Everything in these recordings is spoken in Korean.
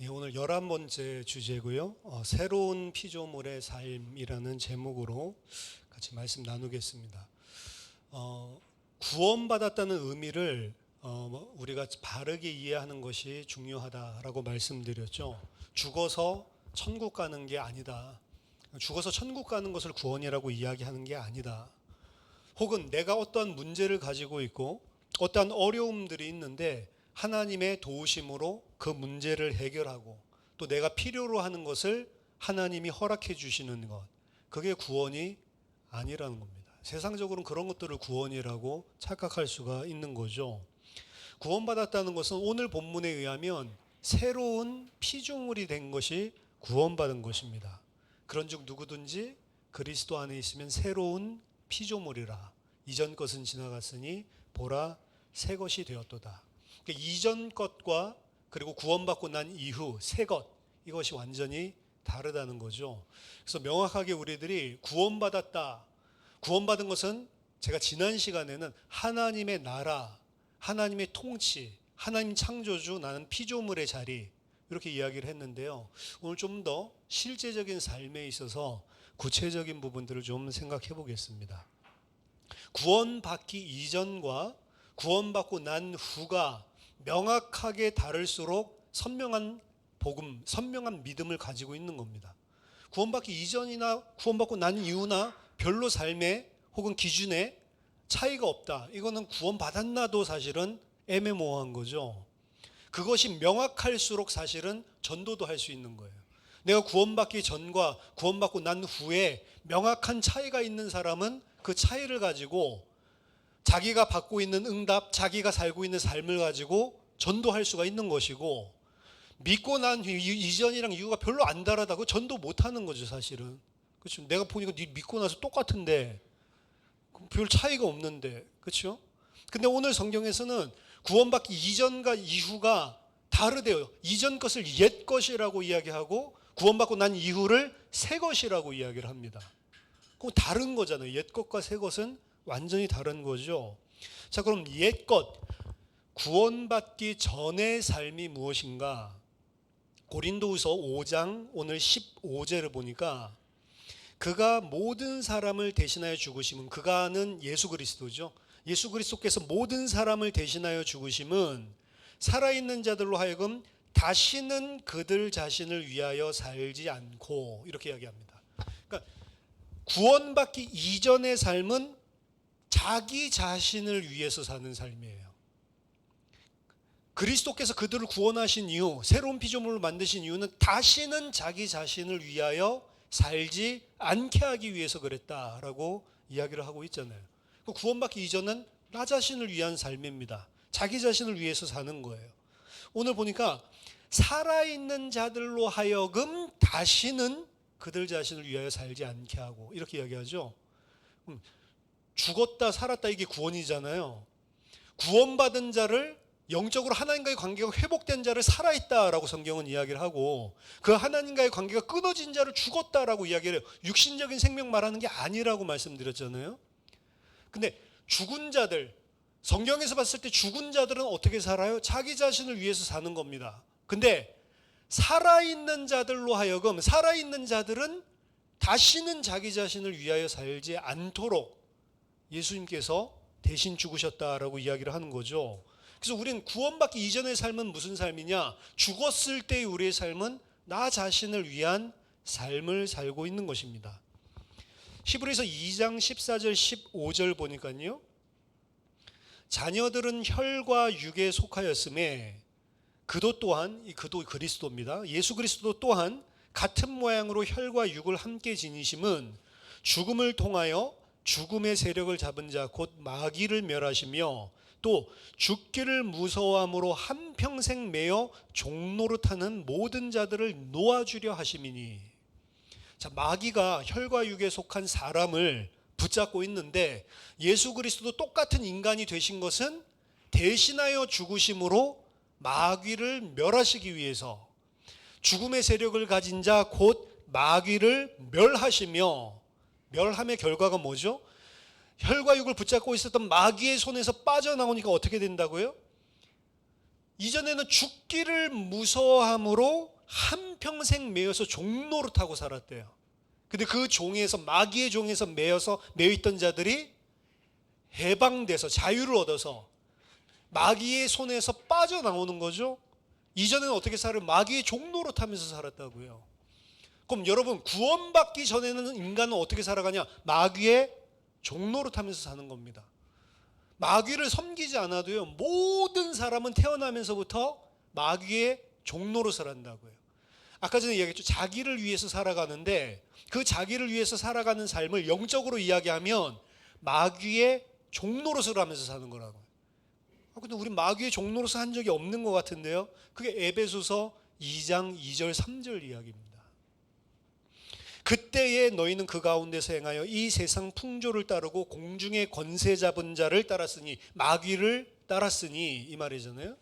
예, 오늘 11번째 주제고요. 새로운 피조물의 삶이라는 제목으로 같이 말씀 나누겠습니다. 구원받았다는 의미를 우리가 바르게 이해하는 것이 중요하다라고 말씀드렸죠. 죽어서 천국 가는 게 아니다. 죽어서 천국 가는 것을 구원이라고 이야기하는 게 아니다. 혹은 내가 어떠한 문제를 가지고 있고 어떠한 어려움들이 있는데 하나님의 도우심으로 그 문제를 해결하고 또 내가 필요로 하는 것을 하나님이 허락해 주시는 것, 그게 구원이 아니라는 겁니다. 세상적으로는 그런 것들을 구원이라고 착각할 수가 있는 거죠. 구원받았다는 것은 오늘 본문에 의하면 새로운 피조물이 된 것이 구원받은 것입니다. 그런즉 누구든지 그리스도 안에 있으면 새로운 피조물이라. 이전 것은 지나갔으니 보라 새 것이 되었도다. 그러니까 이전 것과 그리고 구원받고 난 이후 새 것, 이것이 완전히 다르다는 거죠. 그래서 명확하게 우리들이 구원받았다. 구원받은 것은 제가 지난 시간에는 하나님의 나라, 하나님의 통치, 하나님 창조주, 나는 피조물의 자리, 이렇게 이야기를 했는데요. 오늘 좀 더 실제적인 삶에 있어서 구체적인 부분들을 좀 생각해 보겠습니다. 구원받기 이전과 구원받고 난 후가 명확하게 다를수록 선명한 복음, 선명한 믿음을 가지고 있는 겁니다. 구원받기 이전이나 구원받고 난 이후나 별로 삶에 혹은 기준에 차이가 없다. 이거는 구원받았나도 사실은 애매모호한 거죠. 그것이 명확할수록 사실은 전도도 할 수 있는 거예요. 내가 구원받기 전과 구원받고 난 후에 명확한 차이가 있는 사람은 그 차이를 가지고 자기가 받고 있는 응답, 자기가 살고 있는 삶을 가지고 전도할 수가 있는 것이고, 믿고 난 이전이랑 이후가 별로 안 다르다고 전도 못 하는 거죠, 사실은. 그렇죠? 내가 보니까 네 믿고 나서 똑같은데, 별 차이가 없는데, 그렇죠? 근데 오늘 성경에서는 구원받기 이전과 이후가 다르대요. 이전 것을 옛 것이라고 이야기하고, 구원받고 난 이후를 새 것이라고 이야기를 합니다. 그럼 다른 거잖아요. 옛 것과 새 것은 완전히 다른 거죠. 자, 그럼 옛 것, 구원받기 전의 삶이 무엇인가? 고린도후서 5장 오늘 15절을 보니까 그가 모든 사람을 대신하여 죽으심은, 그가는 예수 그리스도죠. 예수 그리스도께서 모든 사람을 대신하여 죽으심은 살아있는 자들로 하여금 다시는 그들 자신을 위하여 살지 않고, 이렇게 이야기합니다. 그러니까 구원받기 이전의 삶은 자기 자신을 위해서 사는 삶이에요. 그리스도께서 그들을 구원하신 이유, 새로운 피조물을 만드신 이유는 다시는 자기 자신을 위하여 살지 않게 하기 위해서 그랬다라고 이야기를 하고 있잖아요. 구원받기 이전은 나 자신을 위한 삶입니다. 자기 자신을 위해서 사는 거예요. 오늘 보니까 살아있는 자들로 하여금 다시는 그들 자신을 위하여 살지 않게 하고, 이렇게 이야기하죠. 죽었다 살았다, 이게 구원이잖아요. 구원받은 자를, 영적으로 하나님과의 관계가 회복된 자를 살아있다라고 성경은 이야기를 하고, 그 하나님과의 관계가 끊어진 자를 죽었다라고 이야기를 해요. 육신적인 생명 말하는 게 아니라고 말씀드렸잖아요. 근데 죽은 자들, 성경에서 봤을 때 죽은 자들은 어떻게 살아요? 자기 자신을 위해서 사는 겁니다. 근데 살아있는 자들로 하여금, 살아있는 자들은 다시는 자기 자신을 위하여 살지 않도록 예수님께서 대신 죽으셨다라고 이야기를 하는 거죠. 그래서 우리는 구원받기 이전의 삶은 무슨 삶이냐? 죽었을 때의 우리의 삶은 나 자신을 위한 삶을 살고 있는 것입니다. 히브리서 2장 14절 15절 보니까요, 자녀들은 혈과 육에 속하였음에 그도 또한, 이 그도 그리스도입니다. 예수 그리스도 또한 같은 모양으로 혈과 육을 함께 지니심은 죽음을 통하여 죽음의 세력을 잡은 자 곧 마귀를 멸하시며 또 죽기를 무서워함으로 한평생 매여 종노릇하는 모든 자들을 놓아주려 하심이니. 자, 마귀가 혈과 육에 속한 사람을 붙잡고 있는데, 예수 그리스도도 똑같은 인간이 되신 것은 대신하여 죽으심으로 마귀를 멸하시기 위해서, 죽음의 세력을 가진 자 곧 마귀를 멸하시며, 멸함의 결과가 뭐죠? 혈과 육을 붙잡고 있었던 마귀의 손에서 빠져나오니까 어떻게 된다고요? 이전에는 죽기를 무서워함으로 한평생 매여서 종노릇하고 살았대요. 근데 그 종에서, 마귀의 종에서 매여있던 자들이 해방돼서 자유를 얻어서 마귀의 손에서 빠져나오는 거죠. 이전에는 어떻게 살아요? 마귀의 종노릇하면서 살았다고요. 그럼 여러분, 구원받기 전에는 인간은 어떻게 살아가냐? 마귀의 종노릇하면서 사는 겁니다. 마귀를 섬기지 않아도요, 모든 사람은 태어나면서부터 마귀의 종노릇을 한다고요. 아까 전에 이야기했죠. 자기를 위해서 살아가는데 그 자기를 위해서 살아가는 삶을 영적으로 이야기하면 마귀의 종노릇을 하면서 사는 거라고요. 근데 우리 마귀의 종노릇을 한 적이 없는 것 같은데요. 그게 에베소서 2장 2절 3절 이야기입니다. 그때에 너희는 그 가운데서 행하여 이 세상 풍조를 따르고 공중의 권세 잡은 자를 따랐으니, 마귀를 따랐으니 이 말이잖아요.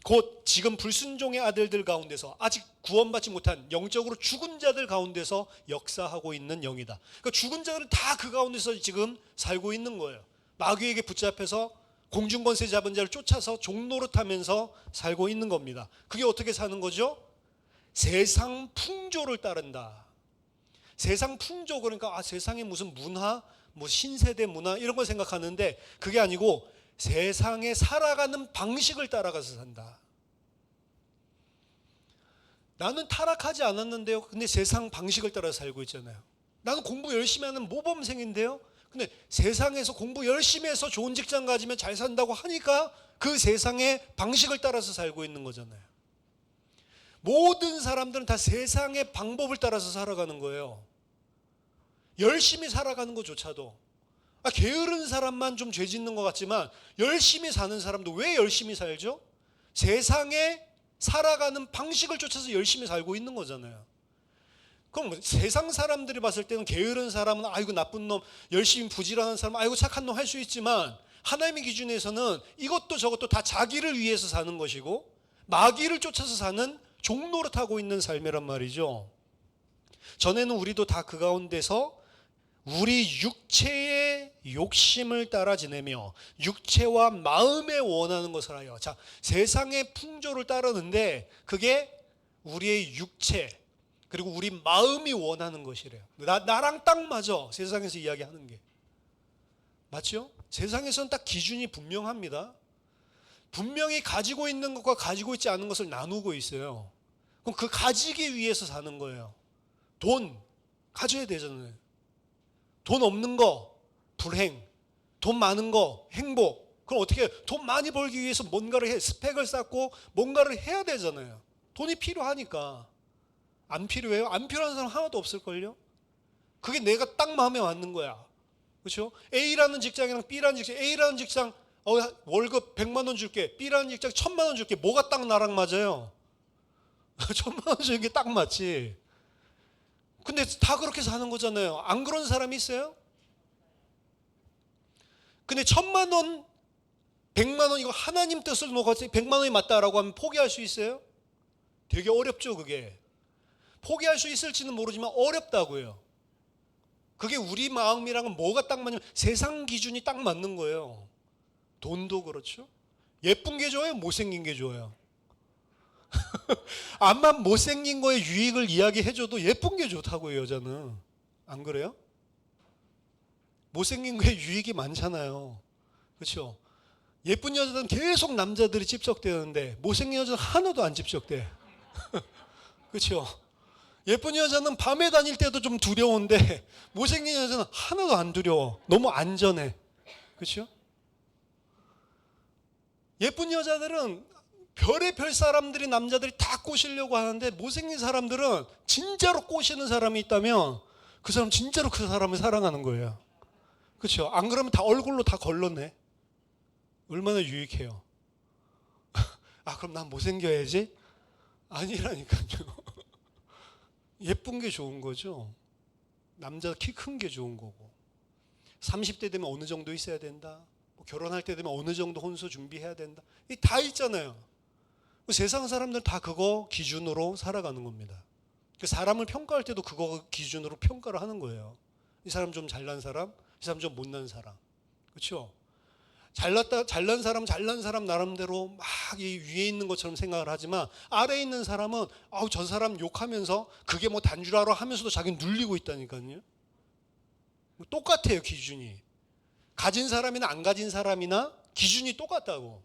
곧 지금 불순종의 아들들 가운데서, 아직 구원받지 못한 영적으로 죽은 자들 가운데서 역사하고 있는 영이다. 그러니까 죽은 자들은 다 그 가운데서 지금 살고 있는 거예요. 마귀에게 붙잡혀서 공중 권세 잡은 자를 쫓아서 종노릇하면서 살고 있는 겁니다. 그게 어떻게 사는 거죠? 세상 풍조를 따른다. 세상 풍조, 그러니까 세상에 무슨 문화, 뭐 신세대 문화 이런 걸 생각하는데 그게 아니고 세상에 살아가는 방식을 따라가서 산다. 나는 타락하지 않았는데요. 근데 세상 방식을 따라 살고 있잖아요. 나는 공부 열심히 하는 모범생인데요. 근데 세상에서 공부 열심히 해서 좋은 직장 가지면 잘 산다고 하니까 그 세상의 방식을 따라서 살고 있는 거잖아요. 모든 사람들은 다 세상의 방법을 따라서 살아가는 거예요. 열심히 살아가는 것조차도, 게으른 사람만 좀 죄 짓는 것 같지만 열심히 사는 사람도 왜 열심히 살죠? 세상에 살아가는 방식을 쫓아서 열심히 살고 있는 거잖아요. 그럼 세상 사람들이 봤을 때는 게으른 사람은 아이고 나쁜 놈, 열심히 부지런한 사람 아이고 착한 놈 할 수 있지만, 하나님의 기준에서는 이것도 저것도 다 자기를 위해서 사는 것이고 마귀를 쫓아서 사는 종노릇하고 있는 삶이란 말이죠. 전에는 우리도 다 그 가운데서 우리 육체의 욕심을 따라 지내며 육체와 마음에 원하는 것을 하여, 자, 세상의 풍조를 따르는데 그게 우리의 육체 그리고 우리 마음이 원하는 것이래요. 나랑 딱 맞아. 세상에서 이야기하는 게 맞죠? 세상에서는 딱 기준이 분명합니다. 분명히 가지고 있는 것과 가지고 있지 않은 것을 나누고 있어요. 그럼 그 가지기 위해서 사는 거예요. 돈 가져야 되잖아요. 돈 없는 거 불행, 돈 많은 거 행복. 그럼 어떻게 해요? 돈 많이 벌기 위해서 뭔가를 해, 스펙을 쌓고 뭔가를 해야 되잖아요. 돈이 필요하니까. 안 필요해요? 안 필요한 사람 하나도 없을걸요? 그게 내가 딱 마음에 맞는 거야. 그렇죠? A라는 직장이랑 B라는 직장, A라는 직장 월급 100만 원 줄게, B라는 직장 1000만 원 줄게. 뭐가 딱 나랑 맞아요? 1000만 원 주는 게 딱 맞지. 근데 다 그렇게 사는 거잖아요. 안 그런 사람이 있어요? 근데 1000만 원, 100만 원 이거 하나님 뜻을 놓고 100만 원이 맞다라고 하면 포기할 수 있어요? 되게 어렵죠, 그게. 포기할 수 있을지는 모르지만 어렵다고요. 그게 우리 마음이랑은 뭐가 딱 맞냐면 세상 기준이 딱 맞는 거예요. 돈도 그렇죠. 예쁜 게 좋아요? 못생긴 게 좋아요? 암만 못생긴 거에 유익을 이야기해줘도 예쁜 게 좋다고요, 여자는. 안 그래요? 못생긴 거에 유익이 많잖아요. 그렇죠? 예쁜 여자는 계속 남자들이 집적되는데 못생긴 여자는 하나도 안 집적돼. 그렇죠? 예쁜 여자는 밤에 다닐 때도 좀 두려운데 못생긴 여자는 하나도 안 두려워. 너무 안전해. 그렇죠? 예쁜 여자들은 별의별 사람들이, 남자들이 다 꼬시려고 하는데 못생긴 사람들은 진짜로 꼬시는 사람이 있다면 그 사람 진짜로 그 사람을 사랑하는 거예요. 그렇죠? 안 그러면 다 얼굴로 다 걸러내. 얼마나 유익해요. 그럼 난 못생겨야지? 아니라니까요. 예쁜 게 좋은 거죠. 남자 키 큰 게 좋은 거고. 30대 되면 어느 정도 있어야 된다. 결혼할 때 되면 어느 정도 혼수 준비해야 된다. 이 다 있잖아요. 세상 사람들 다 그거 기준으로 살아가는 겁니다. 사람을 평가할 때도 그거 기준으로 평가를 하는 거예요. 이 사람 좀 잘난 사람, 이 사람 좀 못난 사람. 그렇죠? 잘난 사람 나름대로 막 이 위에 있는 것처럼 생각을 하지만 아래에 있는 사람은 저 사람 욕하면서 그게 뭐 단주라로 하면서도 자기는 눌리고 있다니까요. 똑같아요, 기준이. 가진 사람이나 안 가진 사람이나 기준이 똑같다고.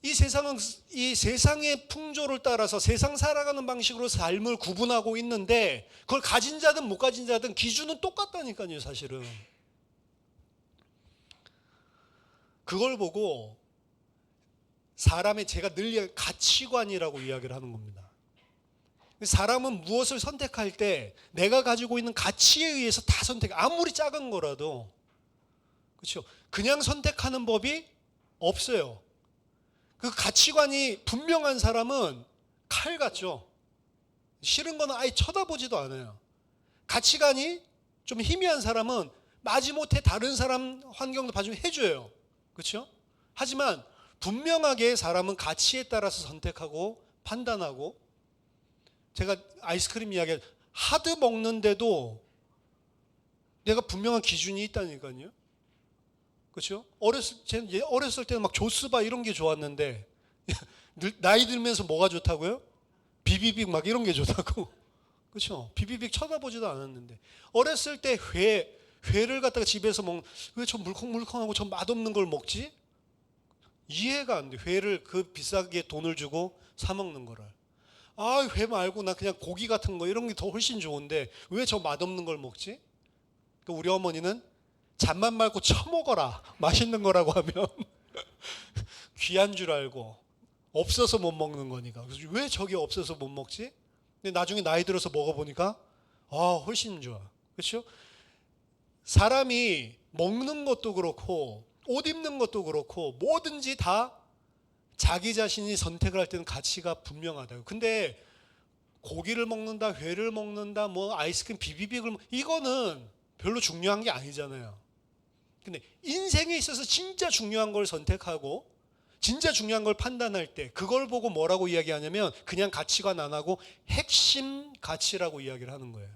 이 세상의 풍조를 따라서 세상 살아가는 방식으로 삶을 구분하고 있는데 그걸 가진 자든 못 가진 자든 기준은 똑같다니까요, 사실은. 그걸 보고 사람의 제가 늘 가치관이라고 이야기를 하는 겁니다. 사람은 무엇을 선택할 때 내가 가지고 있는 가치에 의해서 다 아무리 작은 거라도, 그렇죠? 그냥 선택하는 법이 없어요. 그 가치관이 분명한 사람은 칼 같죠. 싫은 거는 아예 쳐다보지도 않아요. 가치관이 좀 희미한 사람은 마지못해 다른 사람 환경도 봐주면 해줘요. 그렇죠? 하지만 분명하게 사람은 가치에 따라서 선택하고 판단하고, 제가 아이스크림 이야기 하드 먹는데도 내가 분명한 기준이 있다니까요. 그렇죠? 어렸을 때는 막 조스바 이런 게 좋았는데 나이 들면서 뭐가 좋다고요? 비비빅 막 이런 게 좋다고. 그렇죠? 비비빅 쳐다보지도 않았는데 어렸을 때 회를 갖다가 집에서 왜 저 물컹물컹하고 저 맛없는 걸 먹지? 이해가 안 돼. 회를 그 비싸게 돈을 주고 사 먹는 거를. 회 말고 나 그냥 고기 같은 거 이런 게 더 훨씬 좋은데 왜 저 맛없는 걸 먹지? 그러니까 우리 어머니는 잔만 말고 처먹어라. 맛있는 거라고 하면 귀한 줄 알고 없어서 못 먹는 거니까. 그래서 왜 저게 없어서 못 먹지? 근데 나중에 나이 들어서 먹어보니까 훨씬 좋아. 그렇죠? 사람이 먹는 것도 그렇고 옷 입는 것도 그렇고 뭐든지 다 자기 자신이 선택을 할 때는 가치가 분명하다고. 근데 고기를 먹는다, 회를 먹는다, 뭐 아이스크림, 비비빅을 이거는 별로 중요한 게 아니잖아요. 근데 인생에 있어서 진짜 중요한 걸 선택하고 진짜 중요한 걸 판단할 때 그걸 보고 뭐라고 이야기하냐면 그냥 가치관 안 하고 핵심 가치라고 이야기를 하는 거예요.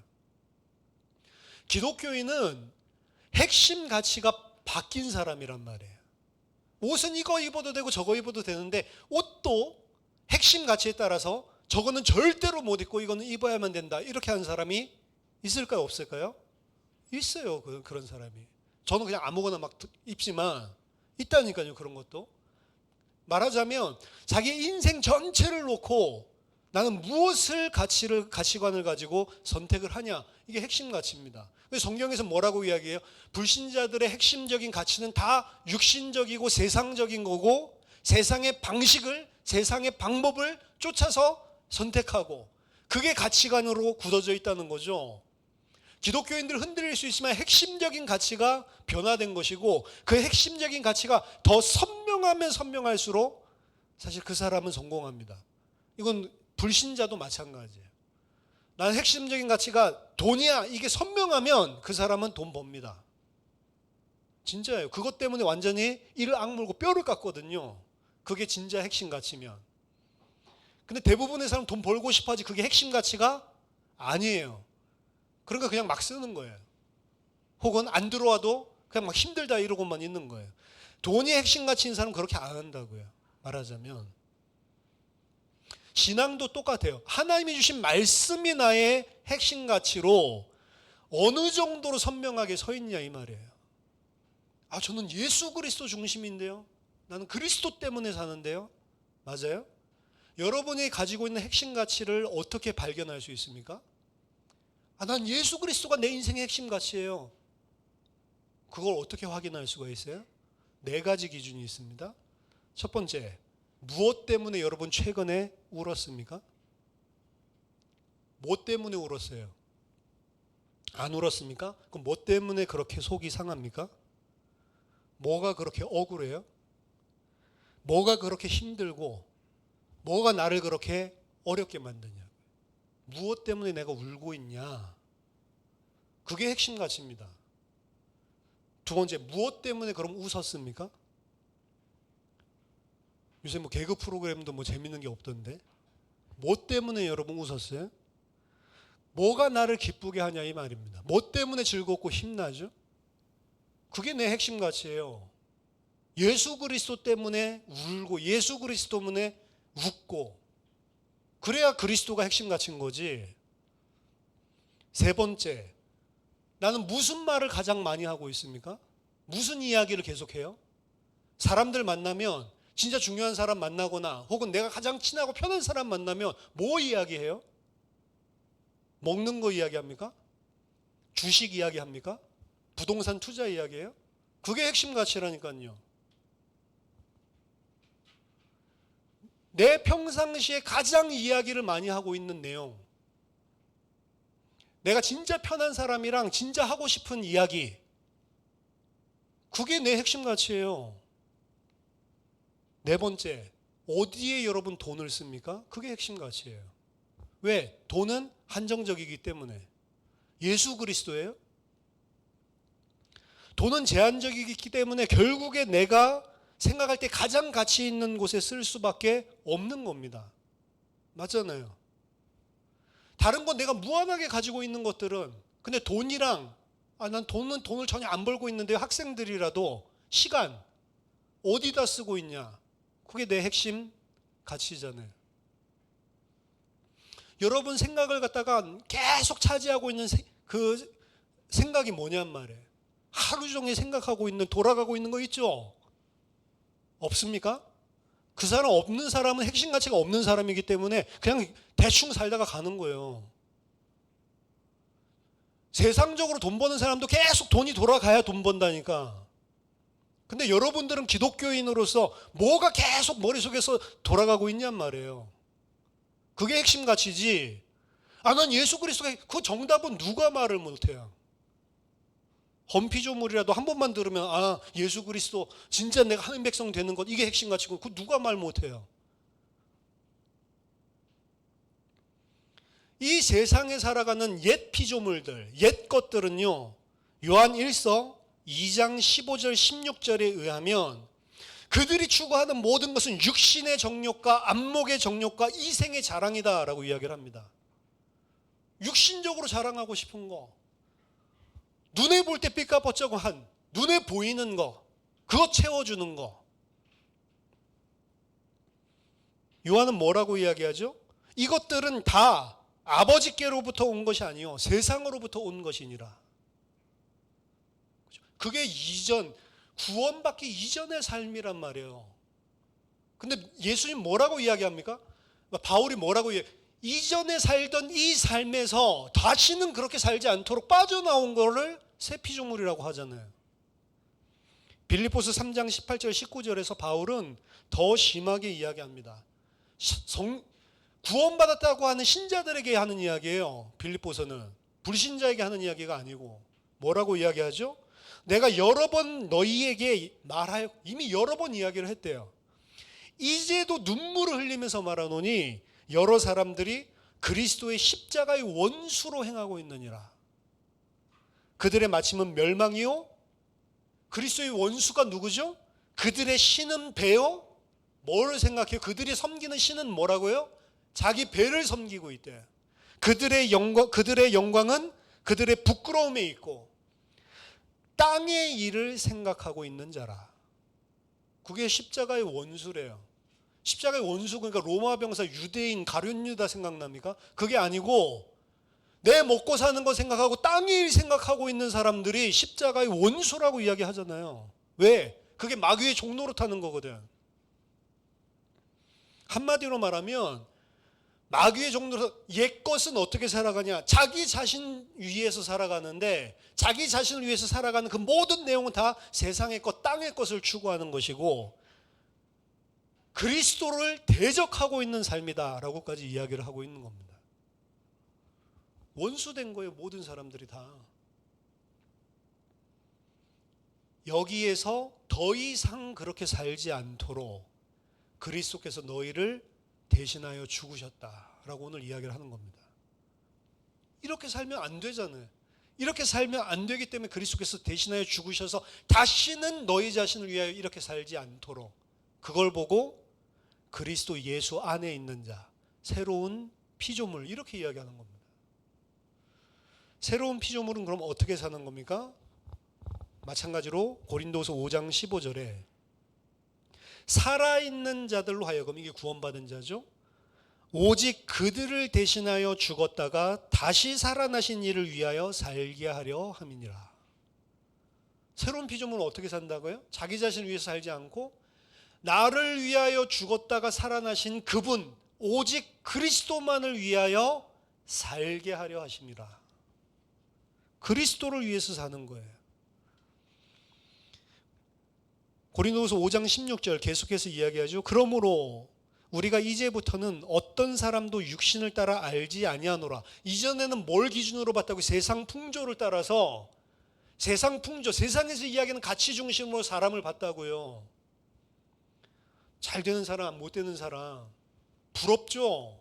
기독교인은 핵심 가치가 바뀐 사람이란 말이에요. 옷은 이거 입어도 되고 저거 입어도 되는데 옷도 핵심 가치에 따라서 저거는 절대로 못 입고 이거는 입어야만 된다 이렇게 하는 사람이 있을까요, 없을까요? 있어요. 그런 사람이. 저는 그냥 아무거나 막 입지만 있다니까요. 그런 것도. 말하자면 자기 인생 전체를 놓고 나는 무엇을 가치관을 가지고 선택을 하냐, 이게 핵심 가치입니다. 성경에서 뭐라고 이야기해요? 불신자들의 핵심적인 가치는 다 육신적이고 세상적인 거고 세상의 방식을, 세상의 방법을 쫓아서 선택하고 그게 가치관으로 굳어져 있다는 거죠. 기독교인들 흔들릴 수 있지만 핵심적인 가치가 변화된 것이고 그 핵심적인 가치가 더 선명하면 선명할수록 사실 그 사람은 성공합니다. 이건 불신자도 마찬가지예요. 나는 핵심적인 가치가 돈이야 이게 선명하면 그 사람은 돈 법니다. 진짜예요. 그것 때문에 완전히 이를 악물고 뼈를 깎거든요. 그게 진짜 핵심 가치면. 근데 대부분의 사람 돈 벌고 싶어 하지 그게 핵심 가치가 아니에요. 그러니까 그냥 막 쓰는 거예요. 혹은 안 들어와도 그냥 막 힘들다 이러고만 있는 거예요. 돈이 핵심 가치인 사람은 그렇게 안 한다고요. 말하자면. 신앙도 똑같아요. 하나님이 주신 말씀이 나의 핵심 가치로 어느 정도로 선명하게 서 있냐 이 말이에요. 저는 예수 그리스도 중심인데요. 나는 그리스도 때문에 사는데요. 맞아요? 여러분이 가지고 있는 핵심 가치를 어떻게 발견할 수 있습니까? 난 예수 그리스도가 내 인생의 핵심 가치예요. 그걸 어떻게 확인할 수가 있어요? 4가지 기준이 있습니다. 첫 번째, 무엇 때문에 여러분 최근에 울었습니까? 뭐 때문에 울었어요? 안 울었습니까? 그럼 뭐 때문에 그렇게 속이 상합니까? 뭐가 그렇게 억울해요? 뭐가 그렇게 힘들고 뭐가 나를 그렇게 어렵게 만드냐? 무엇 때문에 내가 울고 있냐? 그게 핵심 가치입니다. 두 번째, 무엇 때문에 그럼 웃었습니까? 요새 뭐 개그 프로그램도 뭐 재밌는 게 없던데. 뭐 때문에 여러분 웃었어요? 뭐가 나를 기쁘게 하냐 이 말입니다. 뭐 때문에 즐겁고 힘나죠? 그게 내 핵심 가치예요. 예수 그리스도 때문에 울고 예수 그리스도 때문에 웃고, 그래야 그리스도가 핵심 가치인 거지. 세 번째, 나는 무슨 말을 가장 많이 하고 있습니까? 무슨 이야기를 계속해요? 사람들 만나면, 진짜 중요한 사람 만나거나 혹은 내가 가장 친하고 편한 사람 만나면 뭐 이야기해요? 먹는 거 이야기합니까? 주식 이야기합니까? 부동산 투자 이야기해요? 그게 핵심 가치라니까요. 내 평상시에 가장 이야기를 많이 하고 있는 내용, 내가 진짜 편한 사람이랑 진짜 하고 싶은 이야기, 그게 내 핵심 가치예요. 네 번째, 어디에 여러분 돈을 씁니까? 그게 핵심 가치예요. 왜? 돈은 한정적이기 때문에. 예수 그리스도예요? 돈은 제한적이기 때문에 결국에 내가 생각할 때 가장 가치 있는 곳에 쓸 수밖에 없는 겁니다. 맞잖아요. 다른 건 내가 무한하게 가지고 있는 것들은, 근데 돈이랑, 난 돈을 전혀 안 벌고 있는데 학생들이라도 시간 어디다 쓰고 있냐, 그게 내 핵심 가치잖아요. 여러분 생각을 갖다가 계속 차지하고 있는 그 생각이 뭐냔 말이에요. 하루 종일 생각하고 있는, 돌아가고 있는 거 있죠? 없습니까? 그 사람, 없는 사람은 핵심 가치가 없는 사람이기 때문에 그냥 대충 살다가 가는 거예요. 세상적으로 돈 버는 사람도 계속 돈이 돌아가야 돈 번다니까. 근데 여러분들은 기독교인으로서 뭐가 계속 머릿속에서 돌아가고 있냔 말이에요. 그게 핵심 가치지. 난 예수 그리스도가, 그 정답은 누가 말을 못해요. 헌피조물이라도 한 번만 들으면, 예수 그리스도 진짜 내가 하나님 백성 되는 것, 이게 핵심 가치고, 그 누가 말 못해요. 이 세상에 살아가는 옛 피조물들, 옛 것들은요, 요한 1서 2장 15절 16절에 의하면 그들이 추구하는 모든 것은 육신의 정욕과 안목의 정욕과 이생의 자랑이다 라고 이야기를 합니다. 육신적으로 자랑하고 싶은 거, 눈에 볼 때 삐까뻔쩍한, 눈에 보이는 거, 그거 채워주는 거. 요한은 뭐라고 이야기하죠? 이것들은 다 아버지께로부터 온 것이 아니요 세상으로부터 온 것이니라. 그게 구원받기 이전의 삶이란 말이에요. 근데 예수님 뭐라고 이야기합니까? 바울이 뭐라고 이전에 살던 이 삶에서 다시는 그렇게 살지 않도록 빠져나온 거를 새 피조물이라고 하잖아요. 빌립보서 3장 18절 19절에서 바울은 더 심하게 이야기합니다. 구원받았다고 하는 신자들에게 하는 이야기예요. 빌립보서는 불신자에게 하는 이야기가 아니고 뭐라고 이야기하죠? 내가 여러 번 너희에게 말하여, 이미 여러 번 이야기를 했대요. 이제도 눈물을 흘리면서 말하노니 여러 사람들이 그리스도의 십자가의 원수로 행하고 있느니라. 그들의 마침은 멸망이요, 그리스도의 원수가 누구죠? 그들의 신은 배요. 뭐를 생각해요? 그들이 섬기는 신은 뭐라고요? 자기 배를 섬기고 있대. 그들의 영광은 그들의 부끄러움에 있고 땅의 일을 생각하고 있는 자라. 그게 십자가의 원수래요. 십자가의 원수, 그러니까 로마 병사 유대인 가룟 유다 생각납니까? 그게 아니고 내 먹고 사는 거 생각하고 땅의 일 생각하고 있는 사람들이 십자가의 원수라고 이야기하잖아요. 왜? 그게 마귀의 종로로 타는 거거든. 한마디로 말하면 마귀의 종로로, 옛것은 어떻게 살아가냐? 자기 자신 위해서 살아가는데 자기 자신을 위해서 살아가는 그 모든 내용은 다 세상의 것, 땅의 것을 추구하는 것이고 그리스도를 대적하고 있는 삶이다라고까지 이야기를 하고 있는 겁니다. 원수된 거예요, 모든 사람들이 다. 여기에서 더 이상 그렇게 살지 않도록 그리스도께서 너희를 대신하여 죽으셨다라고 오늘 이야기를 하는 겁니다. 이렇게 살면 안 되잖아요. 이렇게 살면 안 되기 때문에 그리스도께서 대신하여 죽으셔서 다시는 너희 자신을 위하여 이렇게 살지 않도록, 그걸 보고 그리스도 예수 안에 있는 자, 새로운 피조물, 이렇게 이야기하는 겁니다. 새로운 피조물은 그럼 어떻게 사는 겁니까? 마찬가지로 고린도서 5장 15절에 살아있는 자들로 하여금, 이게 구원받은 자죠, 오직 그들을 대신하여 죽었다가 다시 살아나신 이를 위하여 살게 하려 함이니라. 새로운 피조물은 어떻게 산다고요? 자기 자신을 위해서 살지 않고 나를 위하여 죽었다가 살아나신 그분, 오직 그리스도만을 위하여 살게 하려 하십니다. 그리스도를 위해서 사는 거예요. 고린도후서 5장 16절 계속해서 이야기하죠. 그러므로 우리가 이제부터는 어떤 사람도 육신을 따라 알지 아니하노라. 이전에는 뭘 기준으로 봤다고? 세상 풍조를 따라서, 세상 풍조, 세상에서 이야기하는 가치 중심으로 사람을 봤다고요. 잘 되는 사람, 못 되는 사람 부럽죠.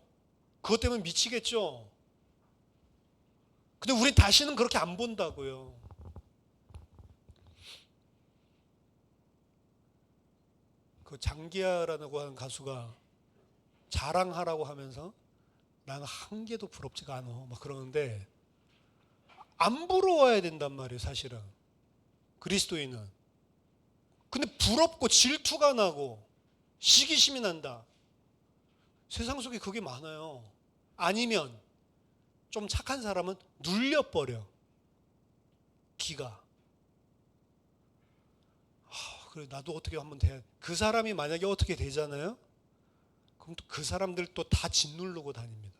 그것 때문에 미치겠죠. 근데 우린 다시는 그렇게 안 본다고요. 그 장기하라고 하는 가수가 자랑하라고 하면서 나는 한 개도 부럽지가 않아 막 그러는데, 안 부러워야 된단 말이에요 사실은 그리스도인은. 근데 부럽고 질투가 나고 시기심이 난다. 세상 속에 그게 많아요. 아니면 좀 착한 사람은 눌려버려 기가. 그래 나도 어떻게 한번 돼. 그 사람이 만약에 어떻게 되잖아요, 그럼 또 그 사람들 또 다 짓누르고 다닙니다.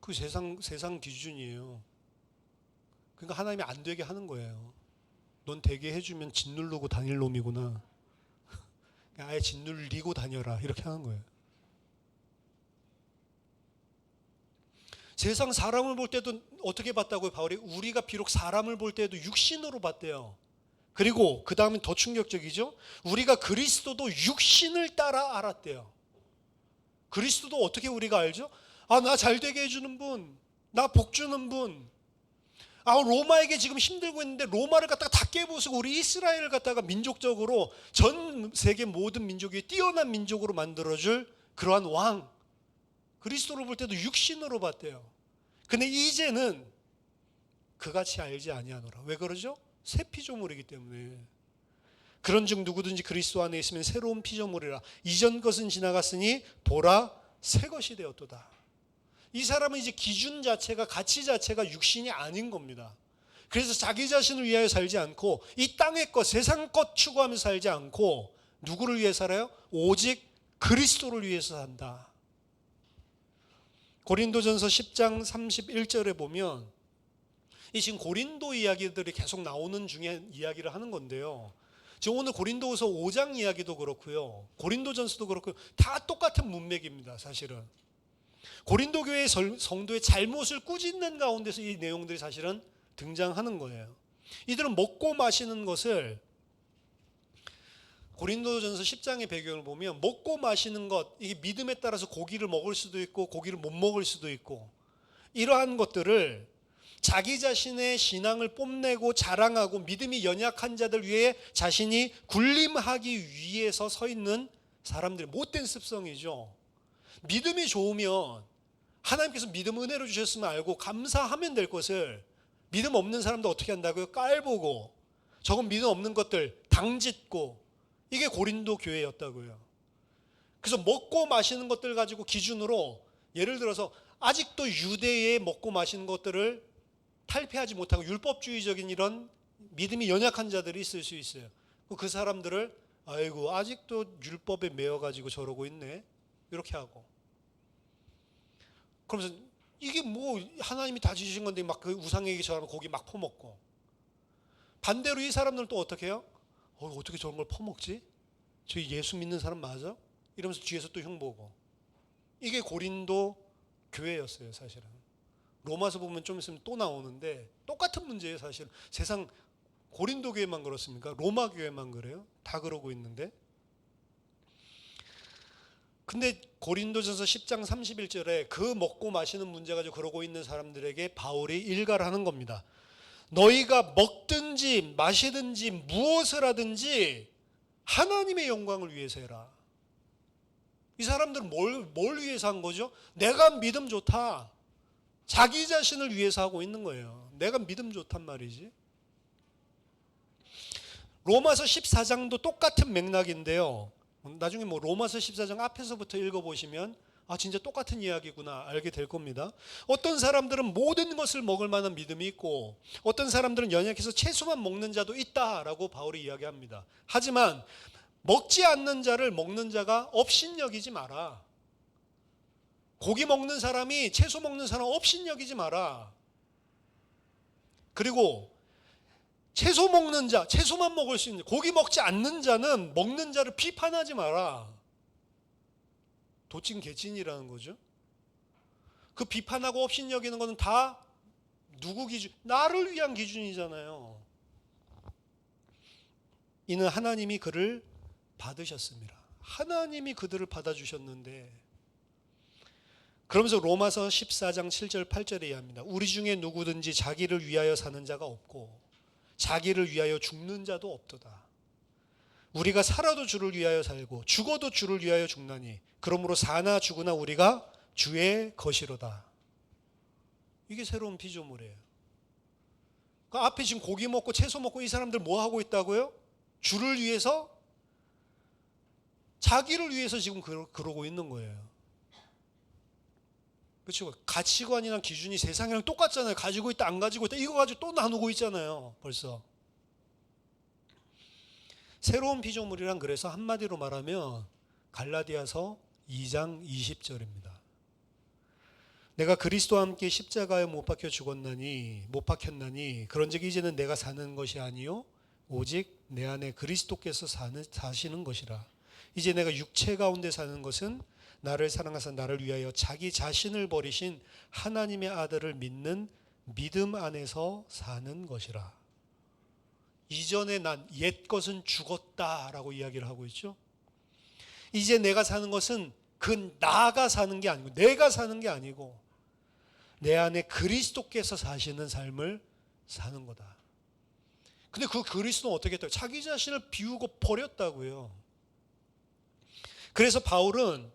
그 세상 기준이에요. 그러니까 하나님이 안 되게 하는 거예요. 넌 되게 해주면 짓누르고 다닐 놈이구나. 아예 짓눌리고 다녀라 이렇게 하는 거예요. 세상 사람을 볼 때도 어떻게 봤다고요? 바울이 우리가 비록 사람을 볼 때도 육신으로 봤대요. 그리고 그 다음엔 더 충격적이죠. 우리가 그리스도도 육신을 따라 알았대요. 그리스도도 어떻게 우리가 알죠? 아, 나 잘되게 해주는 분, 나 복 주는 분. 아, 로마에게 지금 힘들고 있는데 로마를 갖다가 다 깨부수고 우리 이스라엘을 갖다가 민족적으로 전 세계 모든 민족 위에 뛰어난 민족으로 만들어줄 그러한 왕. 그리스도를 볼 때도 육신으로 봤대요. 근데 이제는 그같이 알지 아니하노라. 왜 그러죠? 새 피조물이기 때문에. 그런즉 누구든지 그리스도 안에 있으면 새로운 피조물이라. 이전 것은 지나갔으니 보라 새 것이 되었도다. 이 사람은 이제 기준 자체가, 가치 자체가 육신이 아닌 겁니다. 그래서 자기 자신을 위하여 살지 않고 이 땅의 것, 세상 것 추구하면서 살지 않고 누구를 위해 살아요? 오직 그리스도를 위해서 산다. 고린도전서 10장 31절에 보면 이 지금 고린도 이야기들이 계속 나오는 중에 이야기를 하는 건데요. 지금 오늘 고린도후서 5장 이야기도 그렇고요, 고린도전서도 그렇고요, 다 똑같은 문맥입니다. 사실은 고린도 교회의 성도의 잘못을 꾸짖는 가운데서 이 내용들이 사실은 등장하는 거예요. 이들은 먹고 마시는 것을, 고린도전서 10장의 배경을 보면 먹고 마시는 것, 이게 믿음에 따라서 고기를 먹을 수도 있고 고기를 못 먹을 수도 있고, 이러한 것들을 자기 자신의 신앙을 뽐내고 자랑하고 믿음이 연약한 자들 위해 자신이 군림하기 위해서 서 있는 사람들의 못된 습성이죠. 믿음이 좋으면 하나님께서 믿음 은혜로 주셨으면 알고 감사하면 될 것을, 믿음 없는 사람도 어떻게 한다고요? 깔보고 저건 믿음 없는 것들 당짓고, 이게 고린도 교회였다고요. 그래서 먹고 마시는 것들 가지고 기준으로, 예를 들어서 아직도 유대의 먹고 마시는 것들을 탈피하지 못하고 율법주의적인 이런 믿음이 연약한 자들이 있을 수 있어요. 그 사람들을 아이고 아직도 율법에 매여가지고 저러고 있네 이렇게 하고, 그러면서 이게 뭐 하나님이 다 주신 건데 막 그 우상에게 절하면 고기 막 퍼먹고, 반대로 이 사람들은 또 어떻게 해요? 어떻게 저런 걸 퍼먹지? 저기 예수 믿는 사람 맞아? 이러면서 뒤에서 또 흉보고. 이게 고린도 교회였어요 사실은. 로마서 보면 좀 있으면 또 나오는데 똑같은 문제예요 사실. 세상 고린도 교회만 그렇습니까? 로마 교회만 그래요? 다 그러고 있는데. 근데 고린도전서 10장 31절에 그 먹고 마시는 문제 가지고 그러고 있는 사람들에게 바울이 일가를 하는 겁니다. 너희가 먹든지 마시든지 무엇을 하든지 하나님의 영광을 위해서 해라. 이 사람들은 뭘 위해서 한 거죠? 내가 믿음 좋다. 자기 자신을 위해서 하고 있는 거예요. 내가 믿음 좋단 말이지. 로마서 14장도 똑같은 맥락인데요. 나중에 로마서 14장 앞에서부터 읽어보시면 진짜 똑같은 이야기구나 알게 될 겁니다. 어떤 사람들은 모든 것을 먹을 만한 믿음이 있고 어떤 사람들은 연약해서 채소만 먹는 자도 있다라고 바울이 이야기합니다. 하지만 먹지 않는 자를 먹는 자가 업신여기지 마라. 고기 먹는 사람이 채소 먹는 사람 업신여기지 마라. 그리고 채소 먹는 자, 채소만 먹을 수 있는, 고기 먹지 않는 자는 먹는 자를 비판하지 마라. 도찐 개찐이라는 거죠. 그 비판하고 업신여기는 것은 다 누구 기준? 나를 위한 기준이잖아요. 이는 하나님이 그를 받으셨습니다. 하나님이 그들을 받아주셨는데, 그러면서 로마서 14장 7절 8절에 이야기합니다. 우리 중에 누구든지 자기를 위하여 사는 자가 없고 자기를 위하여 죽는 자도 없도다. 우리가 살아도 주를 위하여 살고 죽어도 주를 위하여 죽나니 그러므로 사나 죽으나 우리가 주의 것이로다. 이게 새로운 피조물이에요. 그 앞에 지금 고기 먹고 채소 먹고 이 사람들 뭐 하고 있다고요? 주를 위해서, 자기를 위해서 지금 그러고 있는 거예요. 그렇죠. 가치관이나 기준이 세상이랑 똑같잖아요. 가지고 있다 안 가지고 있다 이거 가지고 또 나누고 있잖아요. 벌써. 새로운 피조물이란 그래서 한마디로 말하면 갈라디아서 2장 20절입니다. 내가 그리스도와 함께 십자가에 못 박혀 죽었나니 못 박혔나니 그런즉 이제는 내가 사는 것이 아니요 오직 내 안에 그리스도께서 사시는 것이라. 이제 내가 육체 가운데 사는 것은 나를 사랑하사 나를 위하여 자기 자신을 버리신 하나님의 아들을 믿는 믿음 안에서 사는 것이라. 이전에 난 옛 것은 죽었다라고 이야기를 하고 있죠. 이제 내가 사는 것은 그 나가 사는 게 아니고 내가 사는 게 아니고 내 안에 그리스도께서 사시는 삶을 사는 거다. 근데 그 그리스도는 어떻게 했다고? 자기 자신을 비우고 버렸다고요. 그래서 바울은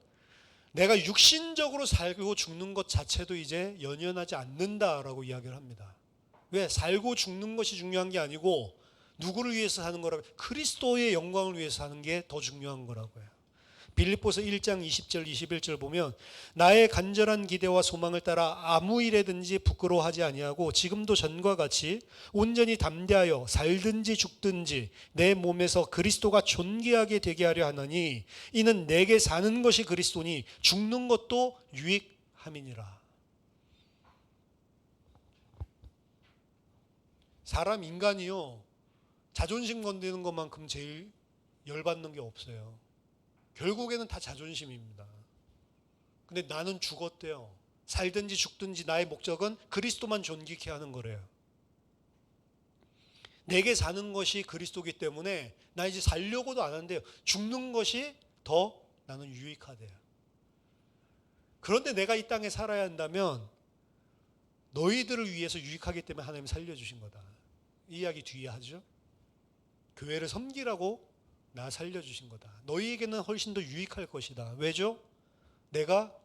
내가 육신적으로 살고 죽는 것 자체도 이제 연연하지 않는다라고 이야기를 합니다. 왜? 살고 죽는 것이 중요한 게 아니고 누구를 위해서 사는 거라고? 그리스도의 영광을 위해서 사는 게 더 중요한 거라고요. 빌립보서 1장 20절 21절 보면 나의 간절한 기대와 소망을 따라 아무 일에든지 부끄러워하지 아니하고 지금도 전과 같이 온전히 담대하여 살든지 죽든지 내 몸에서 그리스도가 존귀하게 되게 하려 하나니 이는 내게 사는 것이 그리스도니 죽는 것도 유익함이니라. 사람 인간이요 자존심 건드리는 것만큼 제일 열받는 게 없어요. 결국에는 다 자존심입니다. 근데 나는 죽었대요. 살든지 죽든지 나의 목적은 그리스도만 존귀케 하는 거래요. 내게 사는 것이 그리스도이기 때문에 나 이제 살려고도 안 하는데요. 죽는 것이 더 나는 유익하대요. 그런데 내가 이 땅에 살아야 한다면 너희들을 위해서 유익하기 때문에 하나님 살려주신 거다. 이 이야기 뒤에 하죠. 교회를 섬기라고 나 살려주신 거다. 너희에게는 훨씬 더 유익할 것이다. 왜죠? 내가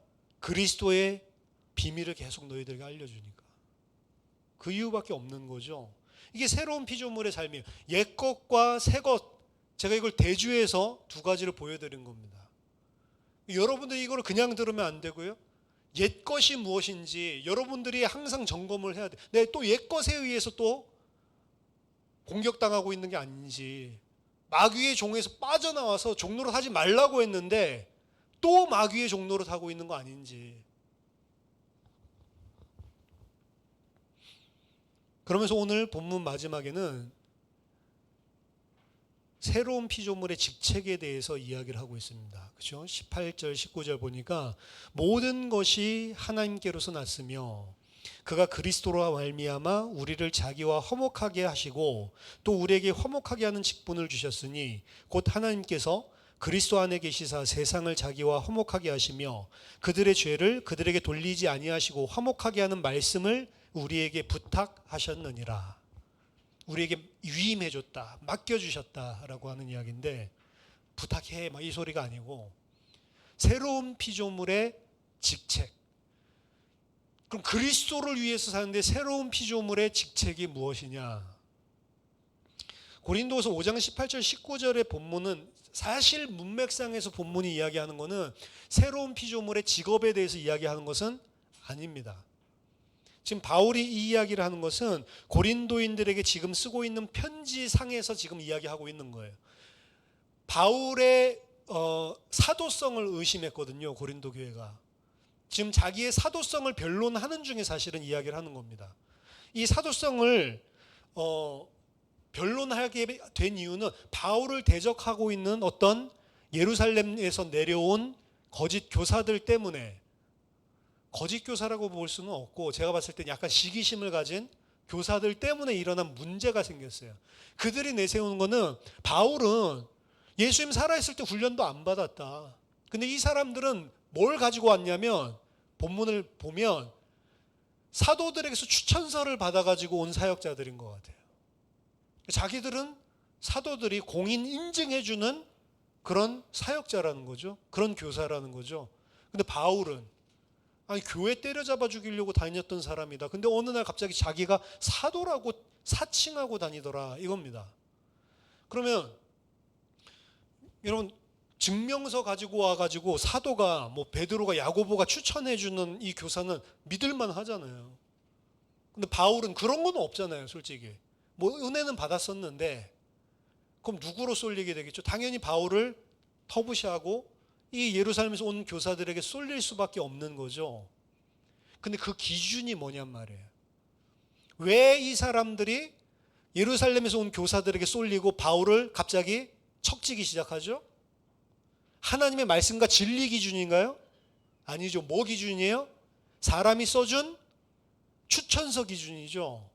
그리스도의 비밀을 계속 너희들에게 알려주니까. 그 이유밖에 없는 거죠. 이게 새로운 피조물의 삶이에요. 옛 것과 새 것, 제가 이걸 대주해서 두 가지를 보여드린 겁니다. 여러분들이 이걸 그냥 들으면 안 되고요. 옛 것이 무엇인지 여러분들이 항상 점검을 해야 돼. 내 또 옛 것에 의해서 또 공격당하고 있는 게 아닌지, 마귀의 종에서 빠져나와서 종노릇 하지 말라고 했는데 또 마귀의 종노릇 하고 있는 거 아닌지. 그러면서 오늘 본문 마지막에는 새로운 피조물의 직책에 대해서 이야기를 하고 있습니다. 그렇죠? 18절 19절 보니까 모든 것이 하나님께로서 났으며 그가 그리스도로 말미암아 우리를 자기와 화목하게 하시고 또 우리에게 화목하게 하는 직분을 주셨으니 곧 하나님께서 그리스도 안에 계시사 세상을 자기와 화목하게 하시며 그들의 죄를 그들에게 돌리지 아니하시고 화목하게 하는 말씀을 우리에게 부탁하셨느니라. 우리에게 위임해 줬다, 맡겨 주셨다라고 하는 이야기인데, 부탁해 막 이 소리가 아니고 새로운 피조물의 직책. 그럼 그리스도를 위해서 사는데 새로운 피조물의 직책이 무엇이냐? 고린도서 5장 18절 19절의 본문은 사실 문맥상에서 본문이 이야기하는 것은 새로운 피조물의 직업에 대해서 이야기하는 것은 아닙니다. 지금 바울이 이 이야기를 하는 것은 고린도인들에게 지금 쓰고 있는 편지상에서 지금 이야기하고 있는 거예요. 바울의 사도성을 의심했거든요. 고린도 교회가. 지금 자기의 사도성을 변론하는 중에 사실은 이야기를 하는 겁니다. 이 사도성을 변론하게 된 이유는 바울을 대적하고 있는 어떤 예루살렘에서 내려온 거짓 교사들 때문에, 거짓 교사라고 볼 수는 없고 제가 봤을 때 약간 시기심을 가진 교사들 때문에 일어난 문제가 생겼어요. 그들이 내세우는 거는 바울은 예수님 살아있을 때 훈련도 안 받았다. 근데 이 사람들은 뭘 가지고 왔냐면, 본문을 보면 사도들에게서 추천서를 받아가지고 온 사역자들인 것 같아요. 자기들은 사도들이 공인 인증해주는 그런 사역자라는 거죠. 그런 교사라는 거죠. 근데 바울은 교회 때려잡아 죽이려고 다녔던 사람이다. 근데 어느 날 갑자기 자기가 사도라고 사칭하고 다니더라, 이겁니다. 그러면 여러분, 증명서 가지고 와가지고 사도가 베드로가 야고보가 추천해주는 이 교사는 믿을만 하잖아요. 근데 바울은 그런 건 없잖아요, 솔직히. 은혜는 받았었는데 그럼 누구로 쏠리게 되겠죠? 당연히 바울을 터부시하고 이 예루살렘에서 온 교사들에게 쏠릴 수밖에 없는 거죠. 근데 그 기준이 뭐냔 말이에요. 왜 이 사람들이 예루살렘에서 온 교사들에게 쏠리고 바울을 갑자기 척지기 시작하죠? 하나님의 말씀과 진리 기준인가요? 아니죠. 뭐 기준이에요? 사람이 써준 추천서 기준이죠.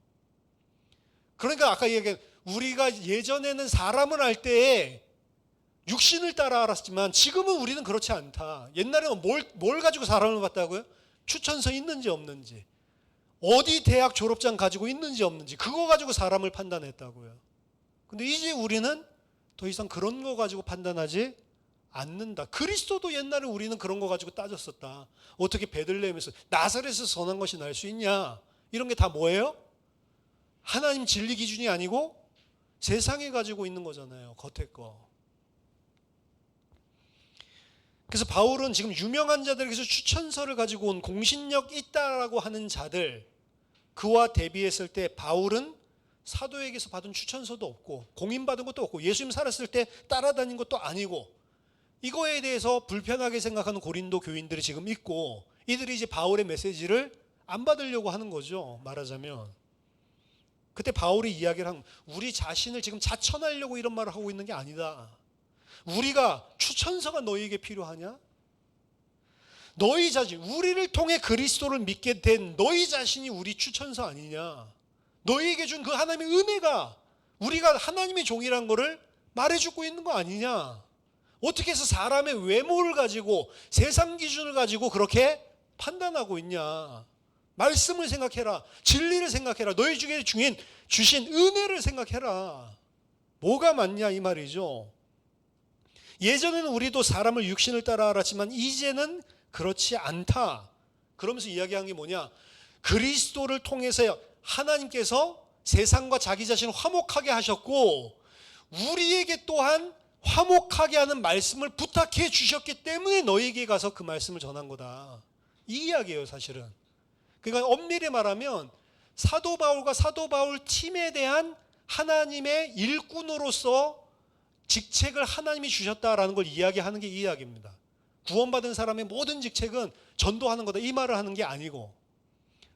그러니까 아까 얘기한, 우리가 예전에는 사람을 알 때에 육신을 따라 알았지만 지금은 우리는 그렇지 않다. 옛날에는 뭘 가지고 사람을 봤다고요? 추천서 있는지 없는지, 어디 대학 졸업장 가지고 있는지 없는지, 그거 가지고 사람을 판단했다고요. 근데 이제 우리는 더 이상 그런 거 가지고 판단하지 않는다. 그리스도도 옛날에 우리는 그런 거 가지고 따졌었다. 어떻게 베들레헴에서 나사렛에서 선한 것이 날 수 있냐, 이런 게 다 뭐예요? 하나님 진리 기준이 아니고 세상에 가지고 있는 거잖아요, 겉에 거. 그래서 바울은 지금 유명한 자들에게서 추천서를 가지고 온 공신력 있다라고 하는 자들, 그와 대비했을 때 바울은 사도에게서 받은 추천서도 없고 공인받은 것도 없고 예수님 살았을 때 따라다닌 것도 아니고, 이거에 대해서 불편하게 생각하는 고린도 교인들이 지금 있고, 이들이 이제 바울의 메시지를 안 받으려고 하는 거죠, 말하자면. 그때 바울이 이야기를 한, 우리 자신을 지금 자천하려고 이런 말을 하고 있는 게 아니다. 우리가 추천서가 너희에게 필요하냐? 너희 자신, 우리를 통해 그리스도를 믿게 된 너희 자신이 우리 추천서 아니냐? 너희에게 준 그 하나님의 은혜가 우리가 하나님의 종이란 거를 말해주고 있는 거 아니냐? 어떻게 해서 사람의 외모를 가지고 세상 기준을 가지고 그렇게 판단하고 있냐? 말씀을 생각해라. 진리를 생각해라. 너희 중에 주신 은혜를 생각해라. 뭐가 맞냐, 이 말이죠. 예전에는 우리도 사람을 육신을 따라 알았지만 이제는 그렇지 않다. 그러면서 이야기한 게 뭐냐? 그리스도를 통해서 하나님께서 세상과 자기 자신을 화목하게 하셨고, 우리에게 또한 화목하게 하는 말씀을 부탁해 주셨기 때문에 너희에게 가서 그 말씀을 전한 거다. 이 이야기예요, 사실은. 그러니까 엄밀히 말하면 사도 바울과 사도 바울 팀에 대한 하나님의 일꾼으로서 직책을 하나님이 주셨다라는 걸 이야기하는 게 이 이야기입니다. 구원받은 사람의 모든 직책은 전도하는 거다, 이 말을 하는 게 아니고.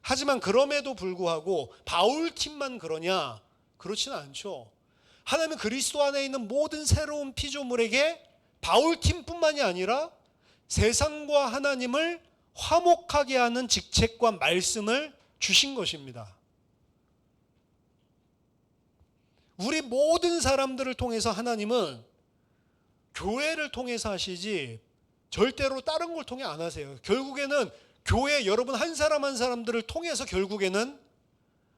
하지만 그럼에도 불구하고 바울 팀만 그러냐? 그렇지는 않죠. 하나님은 그리스도 안에 있는 모든 새로운 피조물에게 바울 팀뿐만이 아니라 세상과 하나님을 화목하게 하는 직책과 말씀을 주신 것입니다. 우리 모든 사람들을 통해서 하나님은 교회를 통해서 하시지 절대로 다른 걸 통해 안 하세요. 결국에는 교회 여러분 한 사람 한 사람들을 통해서 결국에는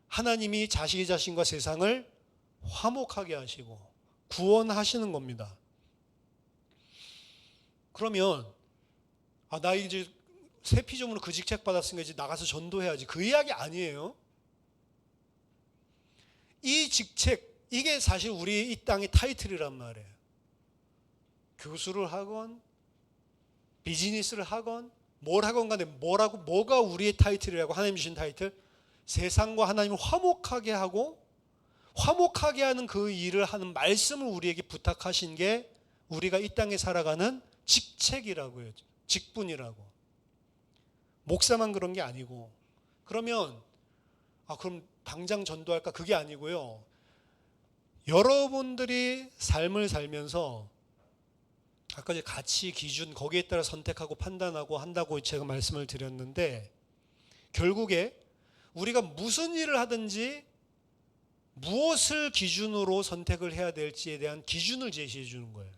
하나님이 자기 자신과 세상을 화목하게 하시고 구원하시는 겁니다. 그러면 나 이제 새 피조물로 그 직책 받았으니까 이제 나가서 전도해야지, 그 이야기 아니에요. 이 직책, 이게 사실 우리 이 땅의 타이틀이란 말이에요. 교수를 하건 비즈니스를 하건 뭘 하건 간에 뭐가 우리의 타이틀이라고 하나님 주신 타이틀? 세상과 하나님을 화목하게 하고 화목하게 하는 그 일을 하는 말씀을 우리에게 부탁하신 게 우리가 이 땅에 살아가는 직책이라고 해요. 직분이라고. 목사만 그런 게 아니고. 그러면 그럼 당장 전도할까? 그게 아니고요. 여러분들이 삶을 살면서 아까 이제 가치, 기준 거기에 따라 선택하고 판단하고 한다고 제가 말씀을 드렸는데 결국에 우리가 무슨 일을 하든지 무엇을 기준으로 선택을 해야 될지에 대한 기준을 제시해 주는 거예요.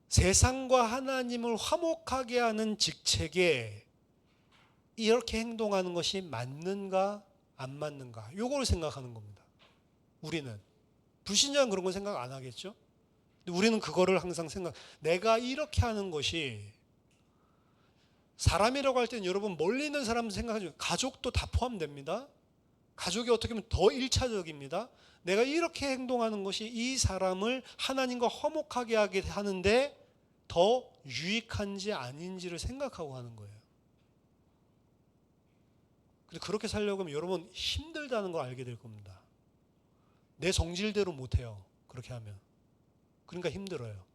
세상과 하나님을 화목하게 하는 직책에 이렇게 행동하는 것이 맞는가 안 맞는가 요걸 생각하는 겁니다. 우리는 불신자는 그런 건 생각 안 하겠죠. 근데 우리는 그거를 항상 내가 이렇게 하는 것이 사람이라고 할 때는 여러분 멀리 있는 사람 생각하죠. 가족도 다 포함됩니다. 가족이 어떻게 보면 더 1차적입니다. 내가 이렇게 행동하는 것이 이 사람을 하나님과 화목하게 하게 하는데 더 유익한지 아닌지를 생각하고 하는 거예요. 근데 그렇게 살려고 하면 여러분 힘들다는 걸 알게 될 겁니다. 내 성질대로 못해요. 그렇게 하면. 그러니까 힘들어요.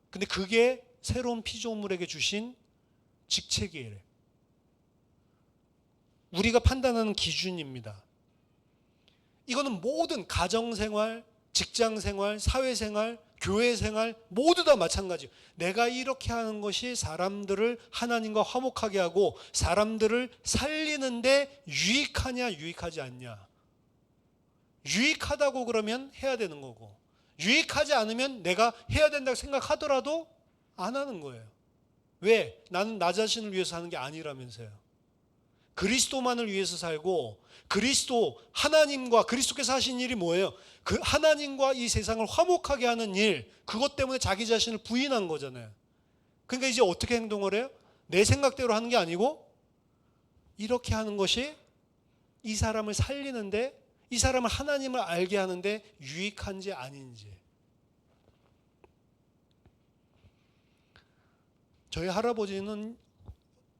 근데 그게 새로운 피조물에게 주신 직책이에요. 우리가 판단하는 기준입니다. 이거는 모든 가정생활, 직장생활, 사회생활, 교회생활 모두 다 마찬가지예요. 내가 이렇게 하는 것이 사람들을 하나님과 화목하게 하고 사람들을 살리는데 유익하냐 유익하지 않냐. 유익하다고 그러면 해야 되는 거고 유익하지 않으면 내가 해야 된다고 생각하더라도 안 하는 거예요. 왜? 나는 나 자신을 위해서 하는 게 아니라면서요. 그리스도만을 위해서 살고 그리스도 하나님과 그리스도께서 하신 일이 뭐예요? 그 하나님과 이 세상을 화목하게 하는 일, 그것 때문에 자기 자신을 부인한 거잖아요. 그러니까 이제 어떻게 행동을 해요? 내 생각대로 하는 게 아니고 이렇게 하는 것이 이 사람을 살리는데 이 사람을 하나님을 알게 하는데 유익한지 아닌지. 저희 할아버지는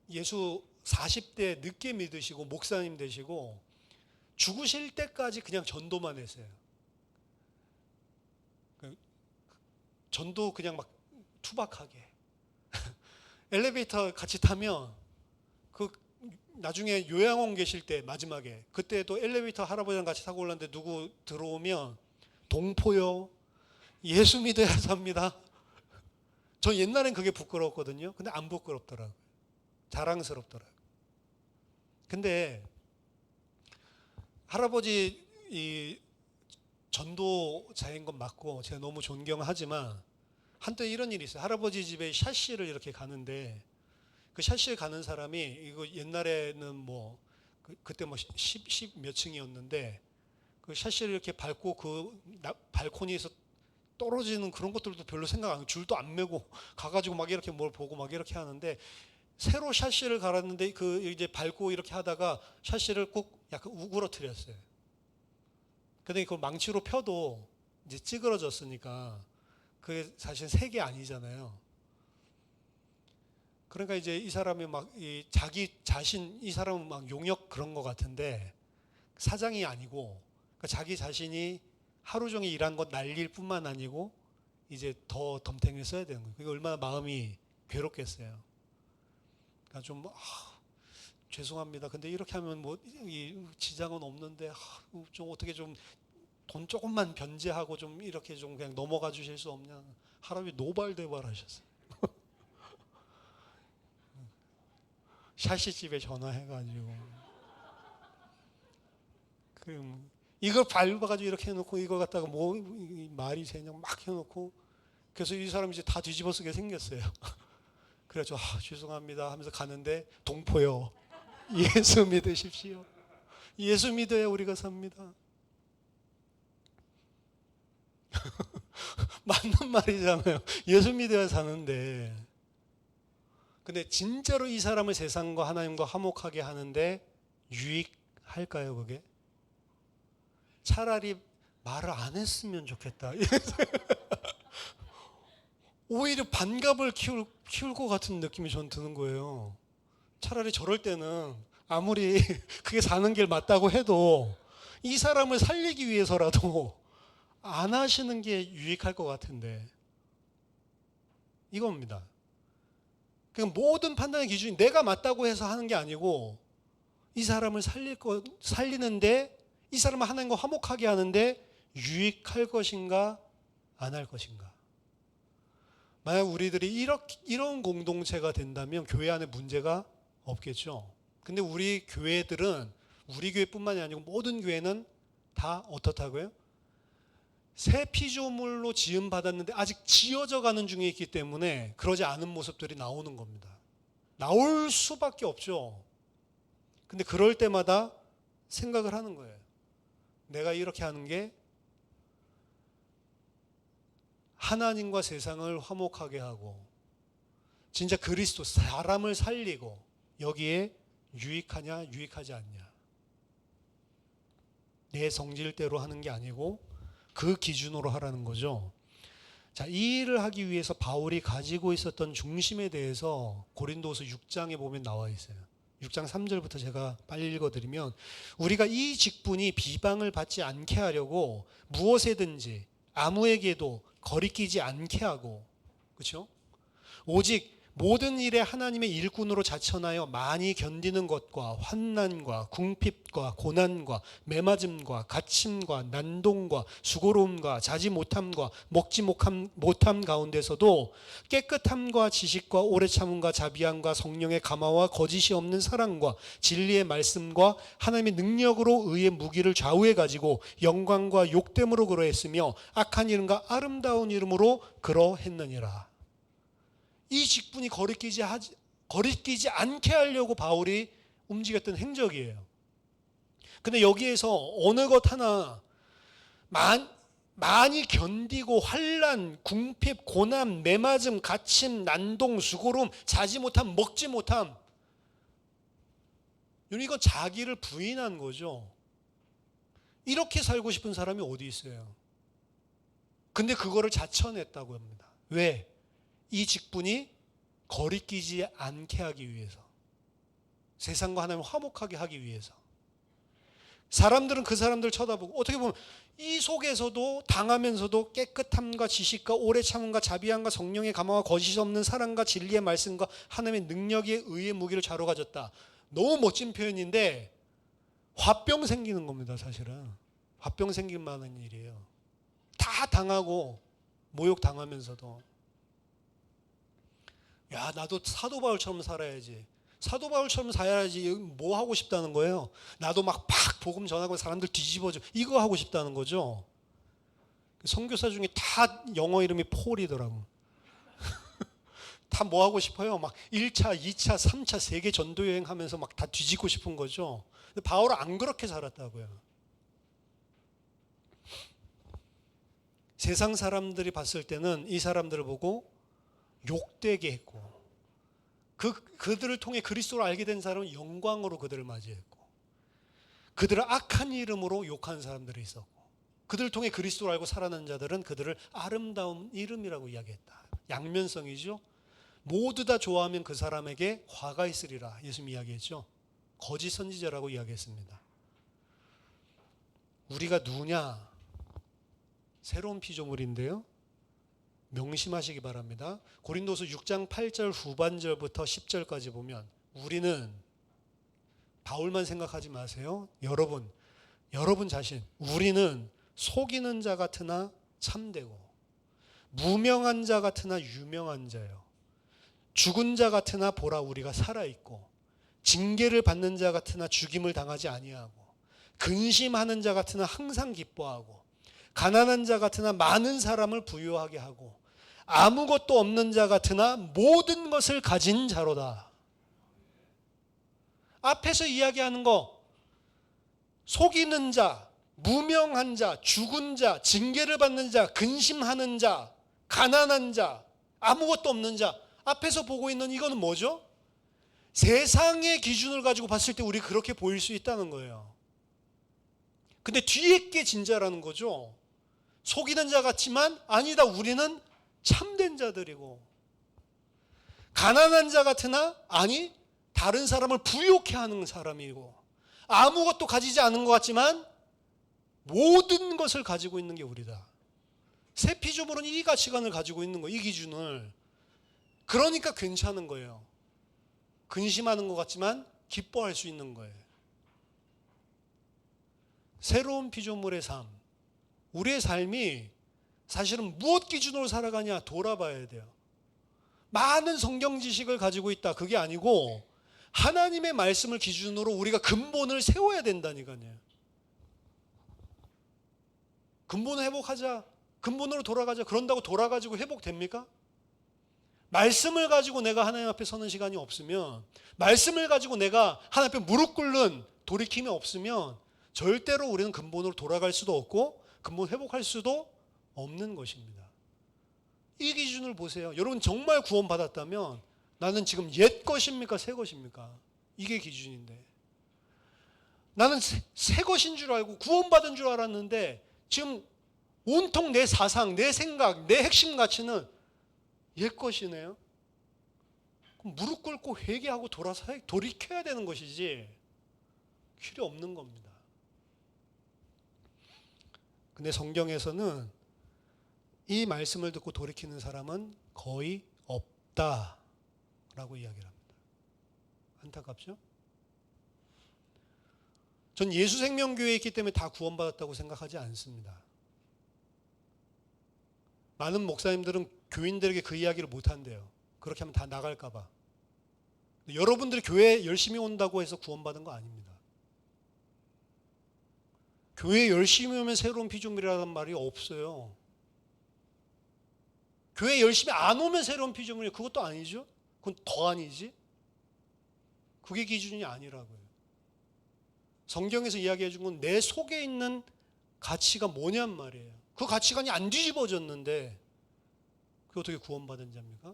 예수 40대 늦게 믿으시고 목사님 되시고 죽으실 때까지 그냥 전도만 했어요. 전도 그냥 막 투박하게. 엘리베이터 같이 타면 그 나중에 요양원 계실 때 마지막에 그때도 엘리베이터 할아버지랑 같이 타고 올랐는데 누구 들어오면 동포요. 예수 믿어야 삽니다. 저 옛날엔 그게 부끄러웠거든요. 근데 안 부끄럽더라고요. 자랑스럽더라고요. 근데 할아버지 이 전도자인 건 맞고 제가 너무 존경하지만 한때 이런 일이 있어요. 할아버지 집에 샤시를 이렇게 가는데 그 샤시에 가는 사람이 이거 옛날에는 뭐 그때 뭐 10 몇 층이었는데 그 샤시를 이렇게 밟고 그 발코니에서 떨어지는 그런 것들도 별로 생각 안 하고 줄도 안 매고 가가지고 막 이렇게 뭘 보고 막 이렇게 하는데 새로 샤시를 갈았는데 그 이제 밟고 이렇게 하다가 샤시를 꼭 약간 우그러뜨렸어요. 근데 그걸 망치로 펴도 이제 찌그러졌으니까 그게 사실 새 게 아니잖아요. 그러니까 이제 이 사람이 막 자기 자신 이 사람은 막 용역 그런 것 같은데 사장이 아니고 그러니까 자기 자신이 하루 종일 일한 것 날릴 뿐만 아니고 이제 더 덤탱이를 써야 되는 거예요. 그게 얼마나 마음이 괴롭겠어요. 그러니까 좀 죄송합니다. 근데 이렇게 하면 뭐 이 지장은 없는데 좀 어떻게 좀 돈 조금만 변제하고 좀 이렇게 좀 그냥 넘어가 주실 수 없냐. 할아버지 노발대발 하셨어요. 샤시집에 전화해가지고 이걸 밟아가지고 이렇게 해놓고 이걸 갖다가 뭐 말이 되냐 막 해놓고 그래서 이 사람이 이제 다 뒤집어쓰게 생겼어요. 그래서 죄송합니다 하면서 가는데 동포요. 예수 믿으십시오. 예수 믿어야 우리가 삽니다. 맞는 말이잖아요. 예수 믿어야 사는데 근데 진짜로 이 사람을 세상과 하나님과 화목하게 하는데 유익할까요, 그게? 차라리 말을 안 했으면 좋겠다. 오히려 반갑을 키울 것 같은 느낌이 전 드는 거예요. 차라리 저럴 때는 아무리 그게 사는 길 맞다고 해도 이 사람을 살리기 위해서라도 안 하시는 게 유익할 것 같은데, 이겁니다. 그러니까 모든 판단의 기준이 내가 맞다고 해서 하는 게 아니고, 이 사람을 살리는데, 이 사람을 하나님과 화목하게 하는데 유익할 것인가 안 할 것인가. 만약 우리들이 이런 공동체가 된다면 교회 안에 문제가 없겠죠. 근데 우리 교회들은, 우리 교회뿐만이 아니고 모든 교회는 다 어떻다고요? 새 피조물로 지음 받았는데 아직 지어져 가는 중에 있기 때문에 그러지 않은 모습들이 나오는 겁니다. 나올 수밖에 없죠. 근데 그럴 때마다 생각을 하는 거예요. 내가 이렇게 하는 게 하나님과 세상을 화목하게 하고 진짜 그리스도 사람을 살리고 여기에 유익하냐 유익하지 않냐. 내 성질대로 하는 게 아니고 그 기준으로 하라는 거죠. 자, 이 일을 하기 위해서 바울이 가지고 있었던 중심에 대해서 고린도서 6장에 보면 나와 있어요. 6장 3절부터 제가 빨리 읽어드리면, 우리가 이 직분이 비방을 받지 않게 하려고 무엇에든지 아무에게도 거리끼지 않게 하고, 그렇죠? 오직 모든 일에 하나님의 일꾼으로 자천하여 많이 견디는 것과 환난과 궁핍과 고난과 매맞음과 갇힘과 난동과 수고로움과 자지 못함과 먹지 못함 가운데서도 깨끗함과 지식과 오래 참음과 자비함과 성령의 감화와 거짓이 없는 사랑과 진리의 말씀과 하나님의 능력으로 의의 무기를 좌우해 가지고 영광과 욕됨으로 그러했으며 악한 이름과 아름다운 이름으로 그러했느니라. 이 직분이 거리끼지 않게 하려고 바울이 움직였던 행적이에요. 근데 여기에서 어느 것 하나 많이 견디고 환난, 궁핍, 고난, 매맞음, 갇힘, 난동, 수고로움, 자지 못함, 먹지 못함, 이건 자기를 부인한 거죠. 이렇게 살고 싶은 사람이 어디 있어요? 근데 그거를 자천했다고 합니다. 왜? 이 직분이 거리끼지 않게 하기 위해서, 세상과 하나님을 화목하게 하기 위해서. 사람들은 그 사람들 쳐다보고, 어떻게 보면 이 속에서도 당하면서도 깨끗함과 지식과 오래 참음과 자비함과 성령의 감화와 거짓 없는 사랑과 진리의 말씀과 하나님의 능력의 의의 무기를 좌로 가졌다. 너무 멋진 표현인데 화병 생기는 겁니다. 사실은 화병 생길 만한 일이에요. 다 당하고 모욕 당하면서도, 야, 나도 사도 바울처럼 살아야지. 사도 바울처럼 살아야지. 뭐 하고 싶다는 거예요? 나도 막 복음 전하고 사람들 뒤집어져. 이거 하고 싶다는 거죠. 선교사 중에 다 영어 이름이 폴이더라고. 다 뭐 하고 싶어요? 막 1차, 2차, 3차 세계 전도 여행 하면서 막 다 뒤집고 싶은 거죠. 근데 바울은 안 그렇게 살았다고요. 세상 사람들이 봤을 때는 이 사람들을 보고 욕되게 했고, 그들을 통해 그리스도를 알게 된 사람은 영광으로 그들을 맞이했고, 그들을 악한 이름으로 욕한 사람들이 있었고, 그들을 통해 그리스도를 알고 살아난 자들은 그들을 아름다운 이름이라고 이야기했다. 양면성이죠. 모두 다 좋아하면 그 사람에게 화가 있으리라 예수님 이야기했죠. 거짓 선지자라고 이야기했습니다. 우리가 누구냐? 새로운 피조물인데요, 명심하시기 바랍니다. 고린도서 6장 8절 후반절부터 10절까지 보면, 우리는, 바울만 생각하지 마세요. 여러분 자신, 우리는 속이는 자 같으나 참되고, 무명한 자 같으나 유명한 자요, 죽은 자 같으나 보라 우리가 살아있고, 징계를 받는 자 같으나 죽임을 당하지 아니하고, 근심하는 자 같으나 항상 기뻐하고, 가난한 자 같으나 많은 사람을 부유하게 하고, 아무것도 없는 자 같으나 모든 것을 가진 자로다. 앞에서 이야기하는 거, 속이는 자, 무명한 자, 죽은 자, 징계를 받는 자, 근심하는 자, 가난한 자, 아무것도 없는 자, 앞에서 보고 있는 이거는 뭐죠? 세상의 기준을 가지고 봤을 때 우리 그렇게 보일 수 있다는 거예요. 근데 뒤에 게 진짜라는 거죠. 속이는 자 같지만 아니다, 우리는 참된 자들이고, 가난한 자 같으나 아니, 다른 사람을 부욕해 하는 사람이고, 아무것도 가지지 않은 것 같지만 모든 것을 가지고 있는 게 우리다. 새 피조물은 이 가치관을 가지고 있는 거예요. 이 기준을. 그러니까 괜찮은 거예요. 근심하는 것 같지만 기뻐할 수 있는 거예요. 새로운 피조물의 삶. 우리의 삶이 사실은 무엇 기준으로 살아가냐 돌아봐야 돼요. 많은 성경 지식을 가지고 있다, 그게 아니고 하나님의 말씀을 기준으로 우리가 근본을 세워야 된다니까요. 근본을 회복하자, 근본으로 돌아가자, 그런다고 돌아가지고 회복됩니까? 말씀을 가지고 내가 하나님 앞에 서는 시간이 없으면, 말씀을 가지고 내가 하나님 앞에 무릎 꿇는 돌이킴이 없으면 절대로 우리는 근본으로 돌아갈 수도 없고 근본 회복할 수도 없는 것입니다. 이 기준을 보세요. 여러분 정말 구원받았다면 나는 지금 옛 것입니까? 새 것입니까? 이게 기준인데, 나는 새 것인 줄 알고 구원받은 줄 알았는데 지금 온통 내 사상, 내 생각, 내 핵심 가치는 옛 것이네요. 그럼 무릎 꿇고 회개하고 돌이켜야 되는 것이지 필요 없는 겁니다. 근데 성경에서는 이 말씀을 듣고 돌이키는 사람은 거의 없다라고 이야기를 합니다. 안타깝죠? 전 예수생명교회에 있기 때문에 다 구원받았다고 생각하지 않습니다. 많은 목사님들은 교인들에게 그 이야기를 못한대요. 그렇게 하면 다 나갈까 봐. 여러분들이 교회에 열심히 온다고 해서 구원받은 거 아닙니다. 교회에 열심히 오면 새로운 피조물이라는 말이 없어요. 교회에 열심히 안 오면 새로운 피조물이, 그것도 아니죠. 그건 더 아니지. 그게 기준이 아니라고요. 성경에서 이야기해 준 건 내 속에 있는 가치가 뭐냔 말이에요. 그 가치관이 안 뒤집어졌는데 그게 어떻게 구원받은 자입니까?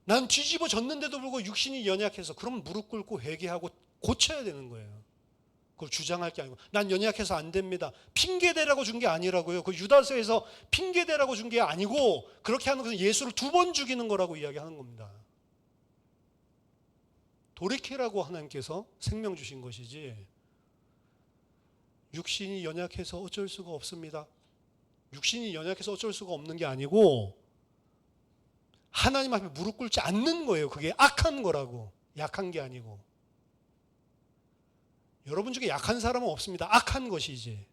난 뒤집어졌는데도 불구하고 육신이 연약해서, 그럼 무릎 꿇고 회개하고 고쳐야 되는 거예요. 그걸 주장할 게 아니고, 난 연약해서 안 됩니다, 핑계대라고 준 게 아니라고요. 그 유다서에서 핑계대라고 준 게 아니고, 그렇게 하는 것은 예수를 2번 죽이는 거라고 이야기하는 겁니다. 돌이키라고 하나님께서 생명 주신 것이지, 육신이 연약해서 어쩔 수가 없습니다, 육신이 연약해서 어쩔 수가 없는 게 아니고 하나님 앞에 무릎 꿇지 않는 거예요. 그게 악한 거라고. 약한 게 아니고. 여러분 중에 약한 사람은 없습니다. 악한 것이지.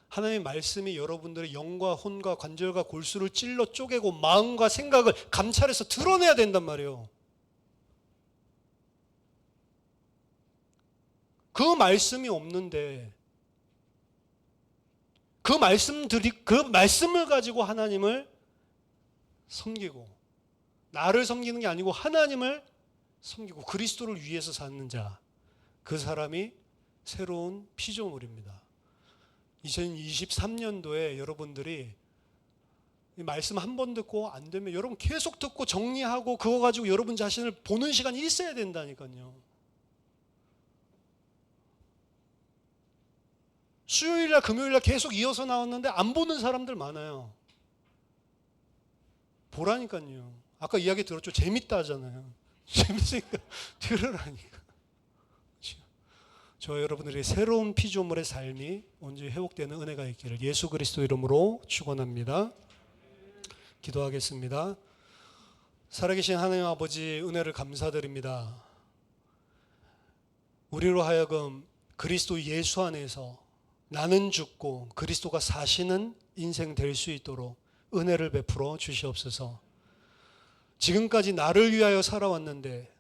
하나님의 말씀이 여러분들의 영과 혼과 관절과 골수를 찔러 쪼개고 마음과 생각을 감찰해서 드러내야 된단 말이에요. 그 말씀이 없는데, 그 말씀을 가지고 하나님을 섬기고, 나를 섬기는 게 아니고 하나님을 섬기고 그리스도를 위해서 사는 자, 그 사람이 새로운 피조물입니다. 2023년도에 여러분들이 이 말씀 한 번 듣고 안 되면 여러분 계속 듣고 정리하고 그거 가지고 여러분 자신을 보는 시간이 있어야 된다니까요. 수요일날 금요일날 계속 이어서 나왔는데 안 보는 사람들 많아요. 보라니까요. 아까 이야기 들었죠. 재밌다 하잖아요. 재밌으니까 들으라니까. 저 여러분들의 새로운 피조물의 삶이 언제 회복되는 은혜가 있기를 예수 그리스도 이름으로 축원합니다. 기도하겠습니다. 살아계신 하나님 아버지, 은혜를 감사드립니다. 우리로 하여금 그리스도 예수 안에서 나는 죽고 그리스도가 사시는 인생 될 수 있도록 은혜를 베풀어 주시옵소서. 지금까지 나를 위하여 살아왔는데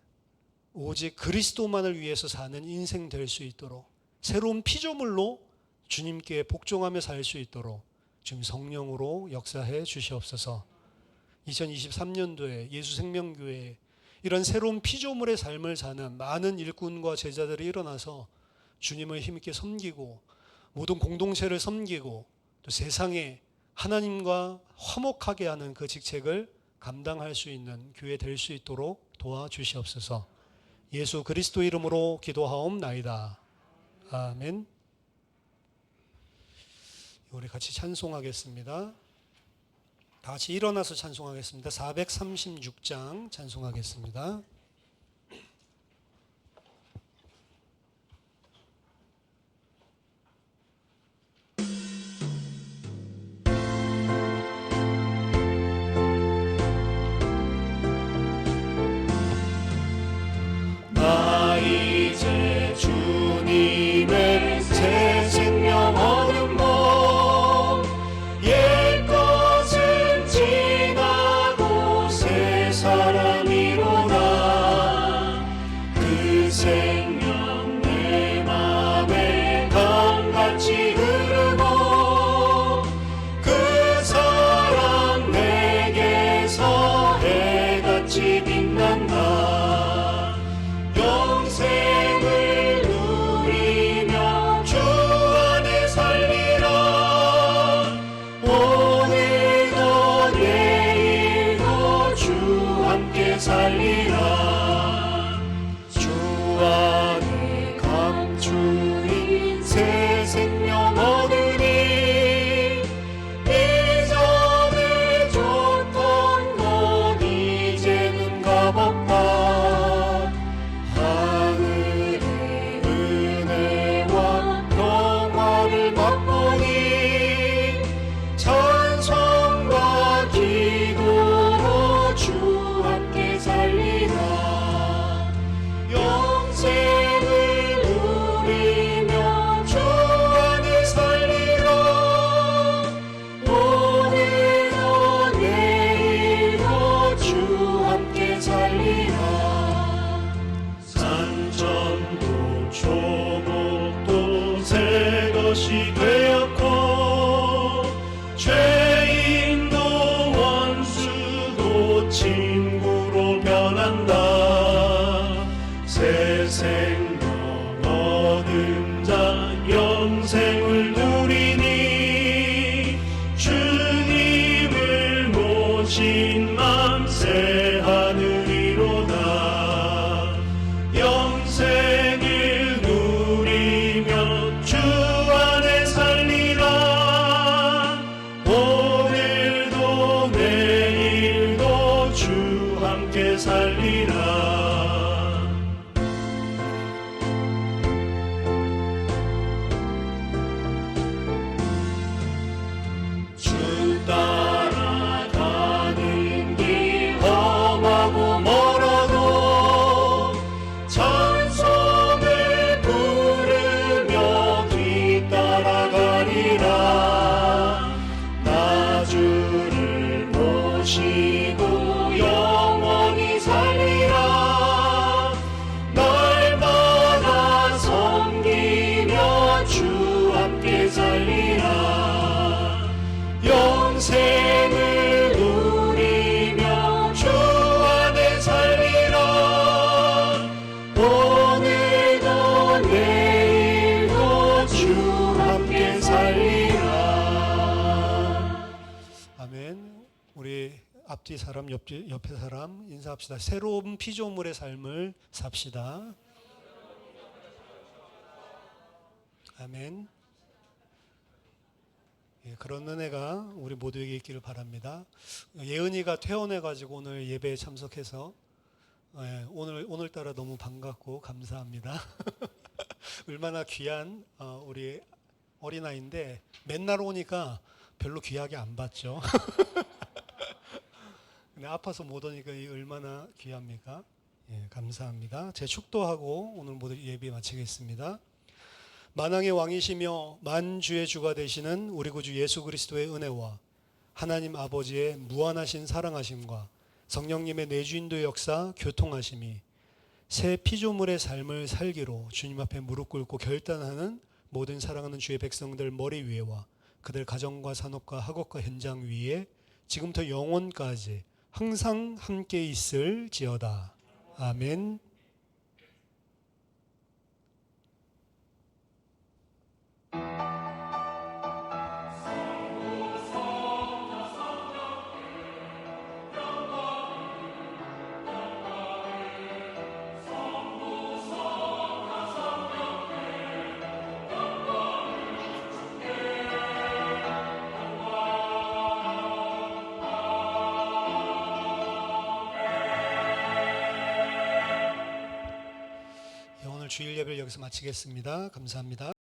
오직 그리스도만을 위해서 사는 인생 될 수 있도록, 새로운 피조물로 주님께 복종하며 살 수 있도록 지금 성령으로 역사해 주시옵소서. 2023년도에 예수생명교회에 이런 새로운 피조물의 삶을 사는 많은 일꾼과 제자들이 일어나서 주님을 힘있게 섬기고 모든 공동체를 섬기고 또 세상에 하나님과 화목하게 하는 그 직책을 감당할 수 있는 교회 될 수 있도록 도와주시옵소서. 예수 그리스도 이름으로 기도하옵나이다. 아멘. 우리 같이 찬송하겠습니다. 다 같이 일어나서 찬송하겠습니다. 436장 찬송하겠습니다. 나 이제 주님의 새 생명 얻은 몸, 옛 것은 지나고 새 사람이로다. 그 생명 내 맘에 강같이 흐르고 그 사랑 내게서 해같이 빛난다. 영생을 누리며 주 안에 살리라. 오늘도 내일도 주 함께 살리라. 주 안에 감추인 새 생명 얻으니 이전에 줬던 것 이제는 값없다. 찬송과 기도로 주 함께 살리라. 영생을 누리며 주 안에 살리라. 오늘도 내일도 주 함께 살리라. 산천도 초목도 새 것이 되었고 죄인도 원수도 친구로 변한다. 새 생명 얻은 자 영생을 누리니 주님을 모신 맘 새 하늘이로다. 영생을 누리며 주 안에 살리라. 오늘도 내일도 주 함께 살리라. 주 따라가는 길 험하고 멀어도 찬송을 부르며 뒤따라가리라. 나 주를 모시고 영원히 살리라. 날마다 섬기며 주 함께 살리라. 영생을 누리며 주 안에 살리라. 오늘도 내일도 주 함께 살리라. 아멘. 우리 앞뒤 사람 옆에 사람 인사합시다. 새로운 피조물의 삶을 삽시다. 아멘. 예, 그런 은혜가 우리 모두에게 있기를 바랍니다. 예은이가 퇴원해가지고 오늘 예배에 참석해서 오늘따라 너무 반갑고 감사합니다. 얼마나 귀한 우리 어린아이인데 맨날 오니까 별로 귀하게 안 봤죠. 근데 아파서 못 오니까 얼마나 귀합니까? 예, 감사합니다. 제 축도하고 오늘 모두 예배 마치겠습니다. 만왕의 왕이시며 만주의 주가 되시는 우리 구주 예수 그리스도의 은혜와 하나님 아버지의 무한하신 사랑하심과 성령님의 내주인도 역사 교통하심이 새 피조물의 삶을 살기로 주님 앞에 무릎 꿇고 결단하는 모든 사랑하는 주의 백성들 머리 위에와 그들 가정과 산업과 학업과 현장 위에 지금부터 영원까지 항상 함께 있을지어다. 아멘. 오늘 주일 예배를 여기서 마치겠습니다. 감사합니다.